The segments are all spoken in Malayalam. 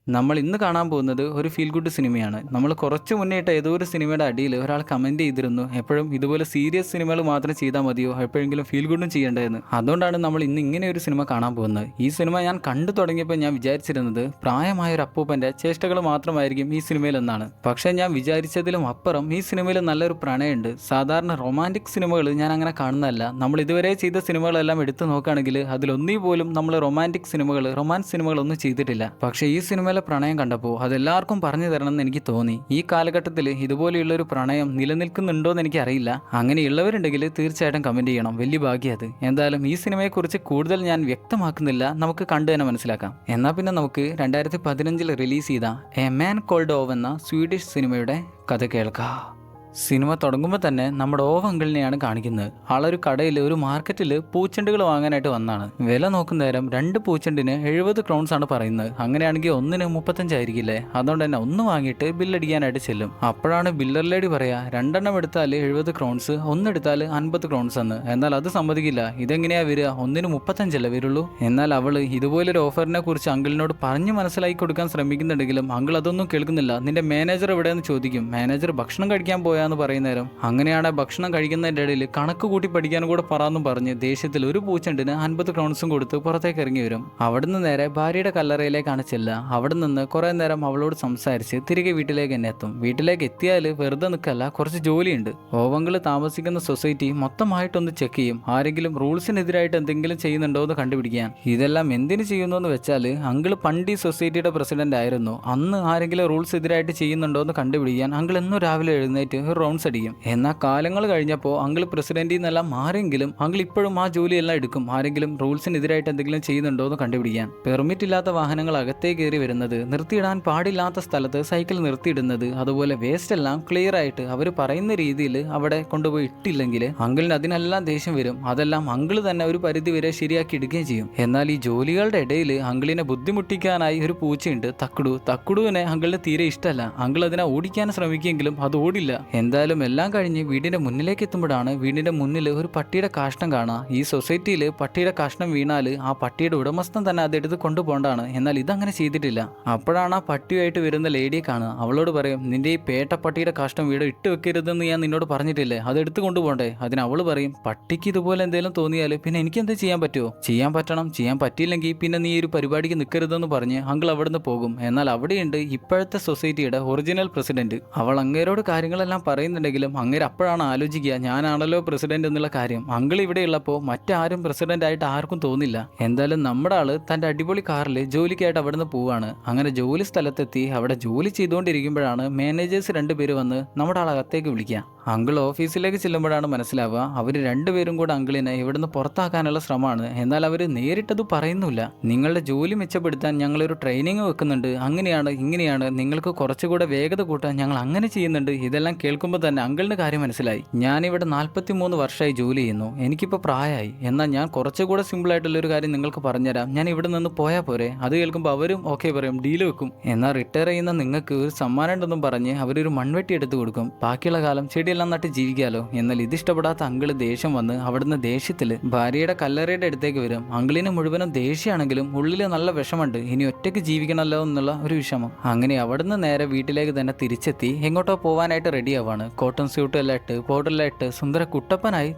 നമ്മൾ ഇന്ന് കാണാൻ പോകുന്നത് ഒരു ഫീൽ ഗുഡ് സിനിമയാണ്. നമ്മൾ കുറച്ച് മുന്നേ ഇട്ട ഏതോ ഒരു സിനിമയുടെ അടിയിൽ ഒരാൾ കമൻറ്റ് ചെയ്തിരുന്നു, എപ്പോഴും ഇതുപോലെ സീരിയസ് സിനിമകൾ മാത്രം ചെയ്താൽ മതിയോ, എപ്പോഴെങ്കിലും ഫീൽ ഗുഡും ചെയ്യേണ്ടതെന്ന്. അതുകൊണ്ടാണ് നമ്മൾ ഇന്ന് ഇങ്ങനെ ഒരു സിനിമ കാണാൻ പോകുന്നത്. ഈ സിനിമ ഞാൻ കണ്ടു തുടങ്ങിയപ്പോൾ ഞാൻ വിചാരിച്ചിരുന്നത് പ്രായമായ ഒരു അപ്പൂപ്പൻ്റെ ചേഷ്ടകൾ മാത്രമായിരിക്കും ഈ സിനിമയിലെന്നാണ്. പക്ഷേ ഞാൻ വിചാരിച്ചതിലും അപ്പുറം ഈ സിനിമയിൽ നല്ലൊരു പ്രണയമുണ്ട്. സാധാരണ റൊമാൻറ്റിക് സിനിമകൾ ഞാൻ അങ്ങനെ കാണുന്നതല്ല. നമ്മൾ ഇതുവരെ ചെയ്ത സിനിമകളെല്ലാം എടുത്തു നോക്കുകയാണെങ്കിൽ അതിലൊന്നീ പോലും നമ്മൾ റൊമാൻസ് സിനിമകളൊന്നും ചെയ്തിട്ടില്ല. പക്ഷേ ഈ സിനിമയിലെ പ്രണയം കണ്ടപ്പോൾ അതെല്ലാവർക്കും പറഞ്ഞു തരണമെന്ന് എനിക്ക് തോന്നി. ഈ കാലഘട്ടത്തിൽ ഇതുപോലെയുള്ളൊരു പ്രണയം നിലനിൽക്കുന്നുണ്ടോയെന്ന് എനിക്കറിയില്ല. അങ്ങനെയുള്ളവരുണ്ടെങ്കിൽ തീർച്ചയായിട്ടും കമൻറ്റ് ചെയ്യണം. വലിയ ഭാഗ്യം അത്. എന്തായാലും ഈ സിനിമയെക്കുറിച്ച് കൂടുതൽ ഞാൻ വ്യക്തമാക്കുന്നില്ല, നമുക്ക് കണ്ടു തന്നെ മനസ്സിലാക്കാം. എന്നാൽ പിന്നെ നമുക്ക് 2015 റിലീസ് ചെയ്ത എ മാൻ കോൾഡ് ഓവ് എന്ന സ്വീഡിഷ് സിനിമയുടെ കഥ കേൾക്കാം. സിനിമ തുടങ്ങുമ്പോൾ തന്നെ നമ്മുടെ ഓവ് അങ്കിളിനെയാണ് കാണിക്കുന്നത്. ആളൊരു കടയിൽ ഒരു മാർക്കറ്റിൽ പൂച്ചെണ്ടുകൾ വാങ്ങാനായിട്ട് വന്നാണ്. വില നോക്കുന്ന നേരം 2 പൂച്ചെണ്ടിന് 70 ക്രൗൺസ് ആണ് പറയുന്നത്. അങ്ങനെയാണെങ്കിൽ ഒന്നിന് 35 ആയിരിക്കില്ലേ. അതുകൊണ്ട് തന്നെ ഒന്ന് വാങ്ങിയിട്ട് ബില്ലടിക്കാനായിട്ട് ചെല്ലും. അപ്പോഴാണ് ബില്ലർ ലേഡി പറയാ, 2 എടുത്താൽ 70 ക്രൗൺസ്, ഒന്നെടുത്താൽ 50 ക്രൗൺസ് എന്ന്. എന്നാൽ അത് സമ്മതിക്കില്ല. ഇതെങ്ങനെയാ വരിക, ഒന്നിന് 35 അല്ലേ വരുള്ളൂ. എന്നാൽ അവള് ഇതുപോലൊരു ഓഫറിനെ കുറിച്ച് അങ്കിളിനോട് പറഞ്ഞു മനസ്സിലാക്കി കൊടുക്കാൻ ശ്രമിക്കുന്നുണ്ടെങ്കിലും അങ്കിൾ അതൊന്നും കേൾക്കുന്നില്ല. നിന്റെ മാനേജർ എവിടെയെന്ന് ചോദിക്കും. മാനേജർ ഭക്ഷണം കഴിക്കാൻ പോയാന്ന് പറയുന്ന നേരം, അങ്ങനെയാണ് ഭക്ഷണം കഴിക്കുന്നതിൻ്റെ ഇടയിൽ കണക്ക് കൂട്ടി പഠിക്കാനും കൂടെ പറയാമെന്നും പറഞ്ഞ് ദേഷ്യത്തിൽ ഒരു പൂച്ചെണ്ടിന് 50 ക്രൗൺസും കൊടുത്ത് പുറത്തേക്ക് ഇറങ്ങി വരും. അവിടുന്ന് നേരെ ഭാര്യയുടെ കല്ലറയിലേക്കാണ് ചെല്ലുക. അവിടെ നിന്ന് കുറെ നേരം അവളോട് സംസാരിച്ച് തിരികെ വീട്ടിലേക്ക് തന്നെ എത്തും. വീട്ടിലേക്ക് എത്തിയാൽ വെറുതെ നിൽക്കല്ല, കുറച്ച് ജോലിയുണ്ട്. ഓവങ്കിള് താമസിക്കുന്ന സൊസൈറ്റി മൊത്തമായിട്ടൊന്ന് ചെക്ക് ചെയ്യും. ആരെങ്കിലും റൂൾസിനെതിരായിട്ട് എന്തെങ്കിലും ചെയ്യുന്നുണ്ടോ എന്ന് കണ്ടുപിടിക്കാൻ. ഇതെല്ലാം എന്തിനു ചെയ്യുന്നു എന്ന് വെച്ചാൽ, അങ്കിള് പണ്ട് ഈ സൊസൈറ്റിയുടെ പ്രസിഡന്റ് ആയിരുന്നു. അന്ന് ആരെങ്കിലും റൂൾസ് എതിരായിട്ട് ചെയ്യുന്നുണ്ടോ എന്ന് കണ്ടുപിടിക്കാൻ അങ്കിൾ എന്നും രാവിലെ എഴുന്നേറ്റ് റൗണ്ട്സ് അടിക്കും. എന്നാൽ കാലങ്ങൾ കഴിഞ്ഞപ്പോൾ അങ്കിൾ പ്രസിഡന്റിൽ നിന്നെല്ലാം മാറിയെങ്കിലും അങ്കിൾ ഇപ്പോഴും ആ ജോലിയെല്ലാം എടുക്കും. ആരെങ്കിലും റൂൾസിനെതിരായിട്ട് എന്തെങ്കിലും ചെയ്യുന്നുണ്ടോ എന്ന് കണ്ടുപിടിക്കാൻ. പെർമിറ്റ് ഇല്ലാത്ത വാഹനങ്ങൾ അകത്തേക്ക് കയറി വരുന്നത്, നിർത്തിയിടാൻ പാടില്ലാത്ത സ്ഥലത്ത് സൈക്കിൾ നിർത്തിയിടുന്നത്, അതുപോലെ വേസ്റ്റ് എല്ലാം ക്ലിയർ ആയിട്ട് അവർ പറയുന്ന രീതിയിൽ അവിടെ കൊണ്ടുപോയി ഇട്ടില്ലെങ്കിൽ അങ്കിളിന് അതിനെല്ലാം ദേഷ്യം വരും. അതെല്ലാം അങ്കിൾ തന്നെ ഒരു പരിധി വരെ ശരിയാക്കി എടുക്കുകയും ചെയ്യും. എന്നാൽ ഈ ജോലികളുടെ ഇടയിൽ അങ്കിളിനെ ബുദ്ധിമുട്ടിക്കാനായി ഒരു പൂച്ചയുണ്ട്, തക്കുടു. തക്കുടുവിനെ അങ്കിളിന് തീരെ ഇഷ്ടമല്ല. അങ്കിൾ അതിനെ ഓടിക്കാൻ ശ്രമിക്കുമെങ്കിലും അത് ഓടില്ല. എന്തായാലും എല്ലാം കഴിഞ്ഞ് വീടിന്റെ മുന്നിലേക്ക് എത്തുമ്പോഴാണ് വീടിന്റെ മുന്നിൽ ഒരു പട്ടിയുടെ കാഷ്ടം കാണാം. ഈ സൊസൈറ്റിയിൽ പട്ടിയുടെ കാഷ്ടം വീണാൽ ആ പട്ടിയുടെ ഉടമസ്ഥൻ തന്നെ അതെടുത്ത് കൊണ്ടുപോകേണ്ടതാണ്. എന്നാൽ ഇതങ്ങനെ ചെയ്തിട്ടില്ല. അപ്പോഴാണ് ആ പട്ടിയായിട്ട് വരുന്ന ലേഡിയെ കാണുക. അവളോട് പറയും, നിന്റെ ഈ പേട്ട പട്ടിയുടെ കാഷ്ടം വീട് ഇട്ട് വെക്കരുതെന്ന് ഞാൻ നിന്നോട് പറഞ്ഞിട്ടില്ലേ, അത് എടുത്ത് കൊണ്ടുപോകണ്ടേ. അതിന് അവള് പറയും, പട്ടിക്ക് ഇതുപോലെ എന്തെങ്കിലും തോന്നിയാൽ പിന്നെ എനിക്ക് എന്താ ചെയ്യാൻ പറ്റുമോ, ചെയ്യാൻ പറ്റണം. ചെയ്യാൻ പറ്റിയില്ലെങ്കിൽ പിന്നെ നീ ഒരു പരിപാടിക്ക് നിൽക്കരുതെന്ന് പറഞ്ഞ് അങ്കിൾ അവിടുന്ന് പോകും. എന്നാൽ അവിടെയുണ്ട് ഇപ്പോഴത്തെ സൊസൈറ്റിയുടെ ഒറിജിനൽ പ്രസിഡന്റ്. അവൾ അങ്ങേരോട് കാര്യങ്ങളെല്ലാം പറയുന്നുണ്ടെങ്കിലും അങ്ങേര് അപ്പോഴാണ് ആലോചിക്കുക, ഞാനാണല്ലോ പ്രസിഡന്റ് എന്നുള്ള കാര്യം. അങ്കിൾ ഇവിടെ ഉള്ളപ്പോൾ മറ്റാരും പ്രസിഡന്റ് ആയിട്ട് ആർക്കും തോന്നില്ല. എന്തായാലും നമ്മുടെ ആള് തന്റെ അടിപൊളി കാറിൽ ജോലിക്കായിട്ട് അവിടുന്ന് പോവാണ്. അങ്ങനെ ജോലി സ്ഥലത്തെത്തി അവിടെ ജോലി ചെയ്തുകൊണ്ടിരിക്കുമ്പോഴാണ് മാനേജേഴ്സ് 2 പേര് വന്ന് നമ്മുടെ ആളകത്തേക്ക് വിളിക്കുക. അങ്കിൾ ഓഫീസിലേക്ക് ചെല്ലുമ്പോഴാണ് മനസ്സിലാവുക അവർ 2 പേരും കൂടെ അങ്കിളിനെ ഇവിടുന്ന് പുറത്താക്കാനുള്ള ശ്രമമാണ്. എന്നാൽ അവർ നേരിട്ടത് പറയുന്നില്ല. നിങ്ങളുടെ ജോലി മെച്ചപ്പെടുത്താൻ ഞങ്ങളൊരു ട്രെയിനിങ് വെക്കുന്നുണ്ട്, അങ്ങനെയാണ് ഇങ്ങനെയാണ്, നിങ്ങൾക്ക് കുറച്ചുകൂടെ വേഗത കൂട്ടാൻ ഞങ്ങൾ അങ്ങനെ ചെയ്യുന്നുണ്ട്. ഇതെല്ലാം കേൾക്കുമ്പോൾ തന്നെ അങ്കിളിന് കാര്യം മനസ്സിലായി. ഞാനിവിടെ 43 വർഷമായി ജോലി ചെയ്യുന്നു, എനിക്കിപ്പോൾ പ്രായമായി. എന്നാൽ ഞാൻ കുറച്ചുകൂടെ സിമ്പിളായിട്ടുള്ളൊരു കാര്യം നിങ്ങൾക്ക് പറഞ്ഞുതരാം, ഞാൻ ഇവിടെ നിന്ന് പോയാൽ പോരെ. അത് കേൾക്കുമ്പോൾ അവരും ഓക്കെ പറയും, ഡീല് വെക്കും. എന്നാൽ റിട്ടയർ ചെയ്യുന്ന നിങ്ങൾക്ക് ഒരു സമ്മാനം ഉണ്ടെന്നും പറഞ്ഞ് അവരൊരു മൺവെട്ടി എടുത്ത് കൊടുക്കും. ബാക്കിയുള്ള കാലം ചെടിയെല്ലാം നട്ട് ജീവിക്കാലോ. എന്നാൽ ഇതിഷ്ടപ്പെടാത്ത അങ്കിള് ദേഷ്യം വന്ന് അവിടുന്ന് ദേഷ്യത്തിൽ ഭാര്യയുടെ കല്ലറയുടെ അടുത്തേക്ക് വരും. അങ്കിളിന് മുഴുവനും ദേഷ്യമാണെങ്കിലും ഉള്ളിൽ നല്ല വിഷമുണ്ട്, ഇനി ഒറ്റയ്ക്ക് ജീവിക്കണമല്ലോ എന്നുള്ള ഒരു വിഷമം. അങ്ങനെ അവിടുന്ന് നേരെ വീട്ടിലേക്ക് തന്നെ തിരിച്ചെത്തി എങ്ങോട്ടോ പോവാനായിട്ട് റെഡി ആവാണ്. കോട്ടൺ സ്യൂട്ട് എല്ലാം ഇട്ട് പൗഡറെല്ലാം ഇട്ട് സുന്ദര കുട്ടപ്പനായി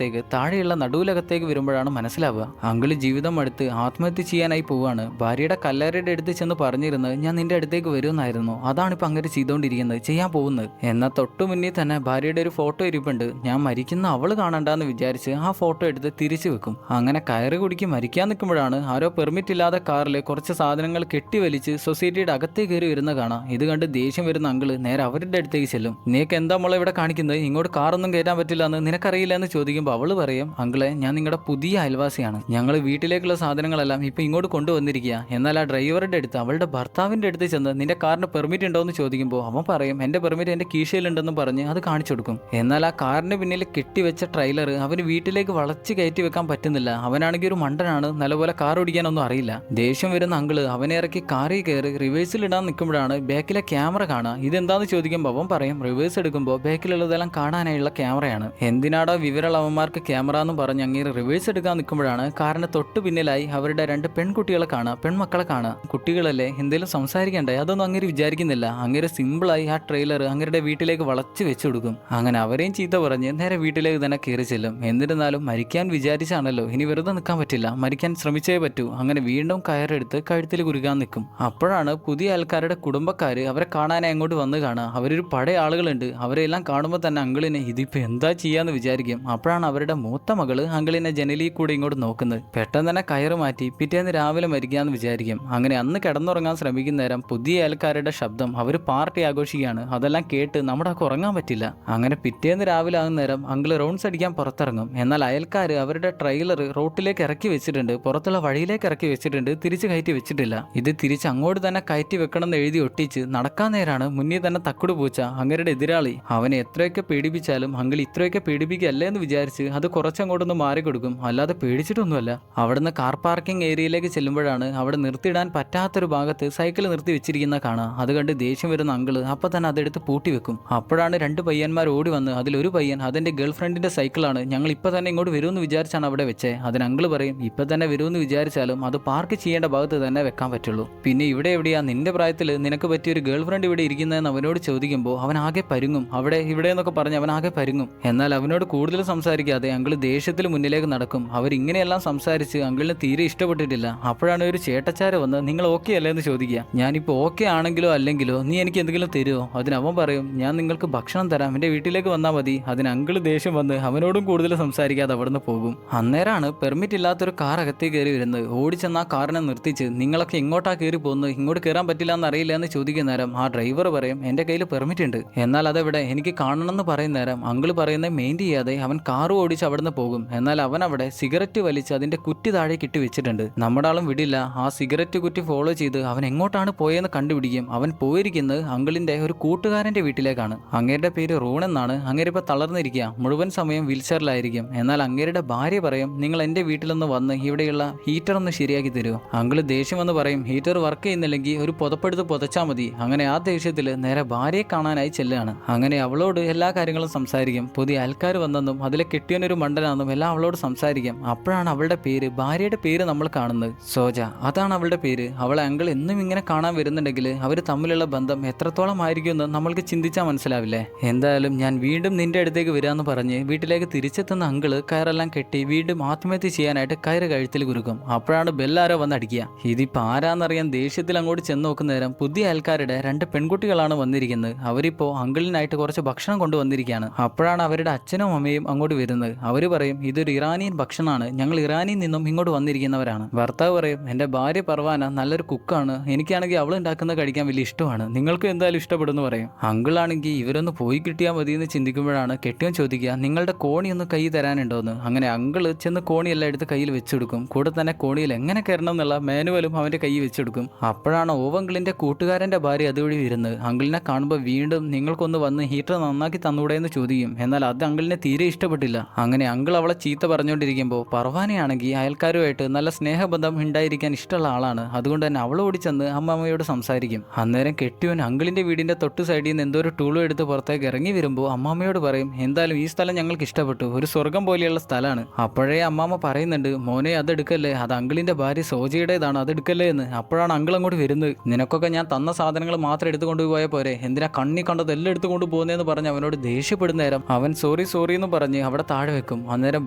താഴെയുള്ള നടുവിലകത്തേക്ക് വരുമ്പോഴാണ് മനസ്സിലാവുക അങ്കിള് ജീവിതം അടുത്ത് ആത്മഹത്യ ചെയ്യാനായി പോവാണ്. ഭാര്യയുടെ കല്ലറയുടെ അടുത്ത് ചെന്ന് പറഞ്ഞിരുന്നത്, ഞാൻ നിന്റെ അടുത്തേക്ക് വരുമെന്നായിരുന്നു. അതാണിപ്പോൾ അങ്ങനെ ചെയ്തുകൊണ്ടിരിക്കുന്നത്, ചെയ്യാൻ പോകുന്നത്. എന്നാൽ തൊട്ടു മുന്നിൽ തന്നെ ഭാര്യയുടെ ഒരു ഫോട്ടോ ഇരിപ്പുണ്ട്. ഞാൻ മരിക്കുന്ന അവള് കാണണ്ടെന്ന് വിചാരിച്ച് ആ ഫോട്ടോ എടുത്ത് തിരിച്ചു വെക്കും. അങ്ങനെ കയറി കുടിക്ക് മരിക്കാൻ നിൽക്കുമ്പോഴാണ് ആരോ പെർമിറ്റ് ഇല്ലാതെ കാറിൽ കുറച്ച് സാധനങ്ങൾ കെട്ടിവലിച്ച് സൊസൈറ്റിയുടെ അകത്തേക്ക് കയറി വരുന്ന കാണാം. ഇത് കണ്ട് ദേഷ്യം വരുന്ന അങ്കിള് നേരെ അവരുടെ അടുത്തേക്ക് ചെല്ലും. നീക്ക് എന്താ മോളെ ഇവിടെ കാണിക്കുന്നത്, ഇങ്ങോട്ട് കാറൊന്നും കയറ്റാൻ പറ്റില്ല എന്ന് നിനക്കറിയില്ല എന്ന് ചോദിക്കുമ്പോൾ അവള് പറയും, അങ്കിളെ ഞാൻ നിങ്ങളുടെ പുതിയ അയൽവാസിയാണ്, ഞങ്ങൾ വീട്ടിലേക്കുള്ള സാധനങ്ങളെല്ലാം ഇപ്പൊ ഇങ്ങോട്ട് കൊണ്ടുവന്നിരിക്കുക. എന്നാൽ ആ ഡ്രൈവറുടെ അടുത്ത് അവളുടെ ഭർത്താവിന്റെ അടുത്ത് ചെന്ന് നിന്റെ കാറിന് പെർമിറ്റ് ഉണ്ടോ എന്ന് ചോദിക്കുമ്പോൾ അവൻ പറയും, എന്റെ പെർമിറ്റ് എന്റെ കീശയിലുണ്ടെന്ന് പറഞ്ഞ് അത് കാണിച്ചു കൊടുക്കും. എന്നാൽ ആ കാറിന് പിന്നിൽ കെട്ടിവെച്ച ട്രെയിലർ അവന് വീട്ടിലേക്ക് വളച്ച് കയറ്റി വെക്കാൻ പറ്റുന്നില്ല. അവനാണെങ്കിൽ ഒരു മണ്ടനാണ്, നല്ലപോലെ കാർ ഓടിക്കാനൊന്നും അറിയില്ല. ദേഷ്യം വരുന്ന അങ്കിള് അവനെ ഇറക്കി കാറിൽ കയറി റിവേഴ്സിൽ ഇടാൻ നിൽക്കുമ്പോഴാണ് ബാക്കിലെ ക്യാമറ കാണുക. ഇതെന്താന്ന് ചോദിക്കുമ്പോൾ അവൻ പറയും, റിവേഴ്സ് റിവേഴ്സ് എടുക്കുമ്പോൾ ബാക്കിലുള്ളതെല്ലാം കാണാനായുള്ള ക്യാമറയാണ്. എന്തിനാടോ വിവരമുള്ളവന്മാർക്ക് ക്യാമറ എന്ന് പറഞ്ഞ് അങ്ങേര് റിവേഴ്സ് എടുക്കാൻ നിൽക്കുമ്പോഴാണ് കാറിന് തൊട്ട് പിന്നിലായി അവരുടെ 2 പെൺകുട്ടികളെ കാണുക, പെൺമക്കളെ കാണുക. കുട്ടികളല്ലേ, എന്തെങ്കിലും സംസാരിക്കണ്ടേ, അതൊന്നും അങ്ങേര് വിചാരിക്കുന്നില്ല. അങ്ങേര് സിമ്പിളായി ആ ട്രെയിലർ അങ്ങേരുടെ വീട്ടിലേക്ക് വളച്ച് വെച്ചു കൊടുക്കും. അങ്ങനെ അവരെയും ചീത്ത പറഞ്ഞ് നേരെ വീട്ടിലേക്ക് തന്നെ കയറി ചെല്ലും. എന്നിരുന്നാലും മരിക്കാൻ വിചാരിച്ചാണല്ലോ, ഇനി വെറുതെ നിൽക്കാൻ പറ്റില്ല, മരിക്കാൻ ശ്രമിച്ചേ പറ്റൂ. അങ്ങനെ വീണ്ടും കയറെടുത്ത് കഴുത്തിൽ കുരുക്കാൻ നിൽക്കും. അപ്പോഴാണ് പുതിയ ആൾക്കാരുടെ കുടുംബക്കാര് അവരെ കാണാനായി അങ്ങോട്ട് വന്ന് കാണുക. അവരൊരു പഴയ ആളുകളുണ്ട്. അവരെല്ലാം കാണുമ്പോൾ തന്നെ അങ്കിളിനെ ഇതിപ്പോൾ എന്താ ചെയ്യാന്ന് വിചാരിക്കും. അപ്പോഴാണ് അവരുടെ മൂത്ത മകള് അങ്കിളിനെ ജനലിൽ കൂടെ ഇങ്ങോട്ട് നോക്കുന്നത്. പെട്ടെന്ന് തന്നെ കയറ് മാറ്റി പിറ്റേന്ന് രാവിലെ മരിക്കാന്ന് വിചാരിക്കും. അങ്ങനെ അന്ന് കിടന്നുറങ്ങാൻ ശ്രമിക്കുന്ന നേരം പുതിയ ആൾക്കാരുടെ ശബ്ദം, അവർ പാർട്ടി ആഘോഷിക്കുകയാണ്. അതെല്ലാം കേട്ട് നമ്മുടെ ഉറങ്ങാൻ പറ്റില്ല. അങ്ങനെ പിറ്റേന്ന് രാവിലെ ആകുന്ന നേരം അങ്കിള് റൗണ്ട്സ് അടിക്കാൻ പുറത്തിറങ്ങും. എന്നാൽ അയൽക്കാർ അവരുടെ ട്രെയിലർ റോട്ടിലേക്ക് ഇറക്കി വെച്ചിട്ടുണ്ട്, പുറത്തുള്ള വഴിയിലേക്ക് ഇറക്കി വെച്ചിട്ടുണ്ട്, തിരിച്ച് കയറ്റി വെച്ചിട്ടില്ല. ഇത് തിരിച്ച് അങ്ങോട്ട് തന്നെ കയറ്റി വെക്കണം എന്ന് എഴുതി ഒട്ടിച്ച് നടക്കാൻ നേരാണ് മുന്നിൽ തന്നെ തക്കുട് പൂച്ച അങ്ങരുടെ എതിരാളി. അവനെ എത്രയൊക്കെ പേടിപ്പിച്ചാലും അങ്കിൾ ഇത്രയൊക്കെ പേടിപ്പിക്കല്ലേ എന്ന് വിചാരിച്ച് അത് കുറച്ചങ്ങോട്ടൊന്ന് മാറിക്കൊടുക്കും, അല്ലാതെ പേടിച്ചിട്ടൊന്നുമല്ല. അവിടുന്ന് കാർ പാർക്കിംഗ് ഏരിയയിലേക്ക് ചെല്ലുമ്പോഴാണ് അവിടെ നിർത്തിയിടാൻ പറ്റാത്തൊരു ഭാഗത്ത് സൈക്കിൾ നിർത്തി വെച്ചിരിക്കുന്ന കാണാം. അത് കണ്ട് ദേഷ്യം വരുന്ന അങ്കിള് അപ്പൊ തന്നെ അതെടുത്ത് പൂട്ടി വെക്കും. അപ്പോഴാണ് 2 പയ്യന്മാർ ഓടി വന്ന് അതിലൊരു പയ്യൻ അതെന്റെ ഗേൾ ഫ്രണ്ടിന്റെ സൈക്കിളാണ്, ഞങ്ങൾ ഇപ്പൊ തന്നെ ഇങ്ങോട്ട് വരുമെന്ന് വിചാരിച്ചാണ് അവിടെ വെച്ചേ. അതിന് അങ്കിള് പറയും, ഇപ്പൊ തന്നെ വരുമെന്ന് വിചാരിച്ചാലും അത് പാർക്ക് ചെയ്യേണ്ട ഭാഗത്ത് തന്നെ വെക്കാൻ പറ്റുള്ളൂ. പിന്നെ ഇവിടെ എവിടെയാ നിന്റെ പ്രായത്തിൽ നിനക്ക് പറ്റിയൊരു ഗേൾ ഫ്രണ്ട് ഇവിടെ ഇരിക്കുന്നതെന്ന് അവനോട് ചോദിക്കുമ്പോൾ അവൻ ആകെ പരുങ്ങും. അവിടെ ഇവിടെ എന്നൊക്കെ പറഞ്ഞ് അവൻ ആകെ പരുങ്ങും. എന്നാൽ അവനോട് കൂടുതൽ സംസാരിക്കാതെ അങ്കിള് ദേഷ്യത്തിൽ മുന്നിലേക്ക് നടക്കും. അവരിങ്ങനെയെല്ലാം സംസാരിച്ച് അങ്കിളിന് തീരെ ഇഷ്ടപ്പെട്ടിട്ടില്ല. അപ്പോഴാണ് ഒരു ചേട്ടച്ചാര് വന്ന് നിങ്ങൾ ഓക്കെ അല്ലേ എന്ന് ചോദിക്കുക. ഞാനിപ്പോൾ ഓക്കെ ആണെങ്കിലോ അല്ലെങ്കിലോ നീ എനിക്ക് എന്തെങ്കിലും തരുമോ? അതിന് അവൻ പറയും, ഞാൻ നിങ്ങൾക്ക് ഭക്ഷണം തരാം, എൻ്റെ വീട്ടിലേക്ക് വന്നാൽ മതി. അതിന് അങ്കിള് ദേഷ്യം വന്ന് അവനോടും കൂടുതൽ സംസാരിക്കാതെ അവിടുന്ന് പോകും. അന്നേരമാണ് പെർമിറ്റ് ഇല്ലാത്തൊരു കാർ അകത്തേക്ക് കയറി വരുന്നത്. ഓടിച്ചെന്ന് ആ കാറിനെ നിർത്തിച്ച് നിങ്ങളൊക്കെ എങ്ങോട്ടാ കയറി പോകുന്നത്, ഇങ്ങോട്ട് കയറാൻ പറ്റില്ല എന്നറിയില്ല എന്ന് ചോദിക്കുന്ന നേരം ആ ഡ്രൈവർ പറയും, എൻ്റെ കയ്യിൽ പെർമിറ്റ് ഉണ്ട്, എന്നാൽ അതെവിടെ, എനിക്ക് കാണണമെന്ന് പറയുന്ന നേരം അങ്കിള് പറയുന്നത് മെയിൻറ്റ് ചെയ്യാതെ അവൻ കാറ് ഓടിച്ച് അവിടുന്ന് പോകും. എന്നാൽ അവൻ അവിടെ സിഗരറ്റ് വലിച്ച് അതിന്റെ കുറ്റി താഴെ കിട്ടി വെച്ചിട്ടുണ്ട്. നമ്മുടെ ആളും വിടില്ല. ആ സിഗരറ്റ് കുറ്റി ഫോളോ ചെയ്ത് അവൻ എങ്ങോട്ടാണ് പോയെന്ന് കണ്ടുപിടിക്കും. അവൻ പോയിരിക്കുന്നത് അങ്കിളിന്റെ ഒരു കൂട്ടുകാരന്റെ വീട്ടിലേക്കാണ്. അങ്ങേരുടെ പേര് റൂൺ എന്നാണ്. അങ്ങേര് ഇപ്പൊ തളർന്നിരിക്കുക, മുഴുവൻ സമയം വീൽചെയറിലായിരിക്കും. എന്നാൽ അങ്ങേരുടെ ഭാര്യ പറയും, നിങ്ങൾ എന്റെ വീട്ടിലൊന്ന് വന്ന് ഇവിടെയുള്ള ഹീറ്റർ ഒന്ന് ശരിയാക്കി തരുമോ? അങ്കിള് ദേഷ്യം വന്ന് പറയും, ഹീറ്റർ വർക്ക് ചെയ്യുന്നില്ലെങ്കിൽ ഒരു പുതപ്പെടുത്ത് പുതച്ചാൽ മതി. അങ്ങനെ ആ ദേഷ്യത്തിൽ നേരെ ഭാര്യയെ കാണാനായി ചെല്ലുകയാണ്. അങ്ങനെ അവളോട് എല്ലാ കാര്യങ്ങളും സംസാരിക്കും. പുതിയ ആൾക്കാർ വന്നെന്നും അതിലെ കെട്ടിയനൊരു മണ്ടനാണെന്നും എല്ലാം അവളോട് സംസാരിക്കും. അപ്പോഴാണ് അവളുടെ പേര്, ഭാര്യയുടെ പേര് നമ്മൾ കാണുന്നത്, സോജ. അതാണ് അവളുടെ പേര്. അവളെ അങ്കിൾ എന്നും ഇങ്ങനെ കാണാൻ വരുന്നുണ്ടെങ്കിൽ അവർ തമ്മിലുള്ള ബന്ധം എത്രത്തോളം ആയിരിക്കുമെന്ന് നമ്മൾക്ക് ചിന്തിച്ചാൽ മനസ്സിലാവില്ലേ? എന്തായാലും ഞാൻ വീണ്ടും നിന്റെ അടുത്തേക്ക് വരാമെന്ന് പറഞ്ഞ് വീട്ടിലേക്ക് തിരിച്ചെത്തുന്ന അങ്കിള് കയറെല്ലാം കെട്ടി വീണ്ടും ആത്മഹത്യ ചെയ്യാനായിട്ട് കയറ് കഴുത്തിൽ കുരുക്കും. അപ്പോഴാണ് ബെല്ലാരോ വന്ന് അടിക്കുക. ഇതിപ്പോൾ ആരാന്നറിയാൻ ദേഷ്യത്തിൽ അങ്ങോട്ട് ചെന്ന് നോക്കുന്ന നേരം പുതിയ ആൾക്കാരുടെ 2 പെൺകുട്ടികളാണ് വന്നിരിക്കുന്നത്. അവരിപ്പോ അങ്കിളിനായിട്ട് കുറച്ച് ഭക്ഷണം കൊണ്ടുവന്നിരിക്കുകയാണ്. അപ്പോഴാണ് അവരുടെ അച്ഛനും അമ്മയും അങ്ങോട്ട് വരുന്നത്. അവർ പറയും, ഇതൊരു ഇറാനിയൻ ഭക്ഷണമാണ്, ഞങ്ങൾ ഇറാനിൽ നിന്നും ഇങ്ങോട്ട് വന്നിരിക്കുന്നവരാണ്. ഭർത്താവ് പറയും, എൻ്റെ ഭാര്യ പർവാന നല്ലൊരു കുക്കാണ്, എനിക്കാണെങ്കിൽ അവൾ ഉണ്ടാക്കുന്നത് കഴിക്കാൻ വലിയ ഇഷ്ടമാണ്, നിങ്ങൾക്ക് എന്തായാലും ഇഷ്ടപ്പെടുന്നു പറയും. അങ്കിളാണെങ്കിൽ ഇവരൊന്ന് പോയി കിട്ടിയാൽ മതി എന്ന് ചിന്തിക്കുമ്പോഴാണ് കെട്ടിയോൻ ചോദിക്കുക, നിങ്ങളുടെ കോണി ഒന്ന് കൈ തരാനുണ്ടോന്ന്. അങ്ങനെ അങ്കിള് ചെന്ന് കോണിയെല്ലാം എടുത്ത് കയ്യിൽ വെച്ചെടുക്കും. കൂടെ തന്നെ കോണിയിൽ എങ്ങനെ കയറണം എന്നുള്ള മാനുവലും അവന്റെ കൈ വെച്ചെടുക്കും. അപ്പോഴാണ് ഓവങ്കിളിന്റെ കൂട്ടുകാരന്റെ ഭാര്യ അതുവഴി വരുന്നത്. അങ്കിളിനെ കാണുമ്പോൾ വീണ്ടും നിങ്ങൾക്കൊന്ന് വന്ന് ഹീറ്റർ നന്നാക്കി തന്നൂടെ എന്ന് ചോദിക്കും. എന്നാൽ അത് അങ്കിളിനെ തീരെ ഇഷ്ടപ്പെട്ടില്ല. അങ്ങനെ അങ്കിൾ അവളെ ചീത്ത പറഞ്ഞുകൊണ്ടിരിക്കുമ്പോൾ പർവാനയാണെങ്കിൽ അയൽക്കാരുമായിട്ട് നല്ല സ്നേഹബന്ധം ഉണ്ടായിരിക്കാൻ ഇഷ്ടമുള്ള ആളാണ്. അതുകൊണ്ട് തന്നെ അവൾ ഓടിച്ചെന്ന് അമ്മമ്മയോട് സംസാരിക്കും. അന്നേരം കെട്ടിയോൻ അങ്കിളിന്റെ വീടിന്റെ തൊട്ട് സൈഡിൽ നിന്ന് എന്തോ ഒരു ടൂളും എടുത്ത് പുറത്തേക്ക് ഇറങ്ങി വരുമ്പോൾ അമ്മാമ്മയോട് പറയും, എന്തായാലും ഈ സ്ഥലം ഞങ്ങൾക്ക് ഇഷ്ടപ്പെട്ടു, ഒരു സ്വർഗം പോലെയുള്ള സ്ഥലമാണ്. അപ്പോഴേ അമ്മാമ്മ പറയുന്നുണ്ട്, മോനെ അതെടുക്കല്ലേ, അത് അങ്കിളിന്റെ ഭാര്യ സോജയുടേതാണ്, അതെടുക്കല്ലേ എന്ന്. അപ്പോഴാണ് അങ്കിൾ അങ്ങോട്ട് വരുന്നത്. നിനക്കൊക്കെ ഞാൻ തന്ന സാധനങ്ങൾ മാത്രം എടുത്തുകൊണ്ട് പോയ പോരെ, എന്തിനാ കണ്ണി കണ്ടത് എല്ലാം എടുത്തുകൊണ്ട് പോകുന്നതെന്ന് പറഞ്ഞ് അവനോട് ദേഷ്യപ്പെടുന്ന നേരം അവൻ സോറി സോറി എന്ന് പറഞ്ഞ് അവിടെ താഴെ വെക്കും. അന്നേരം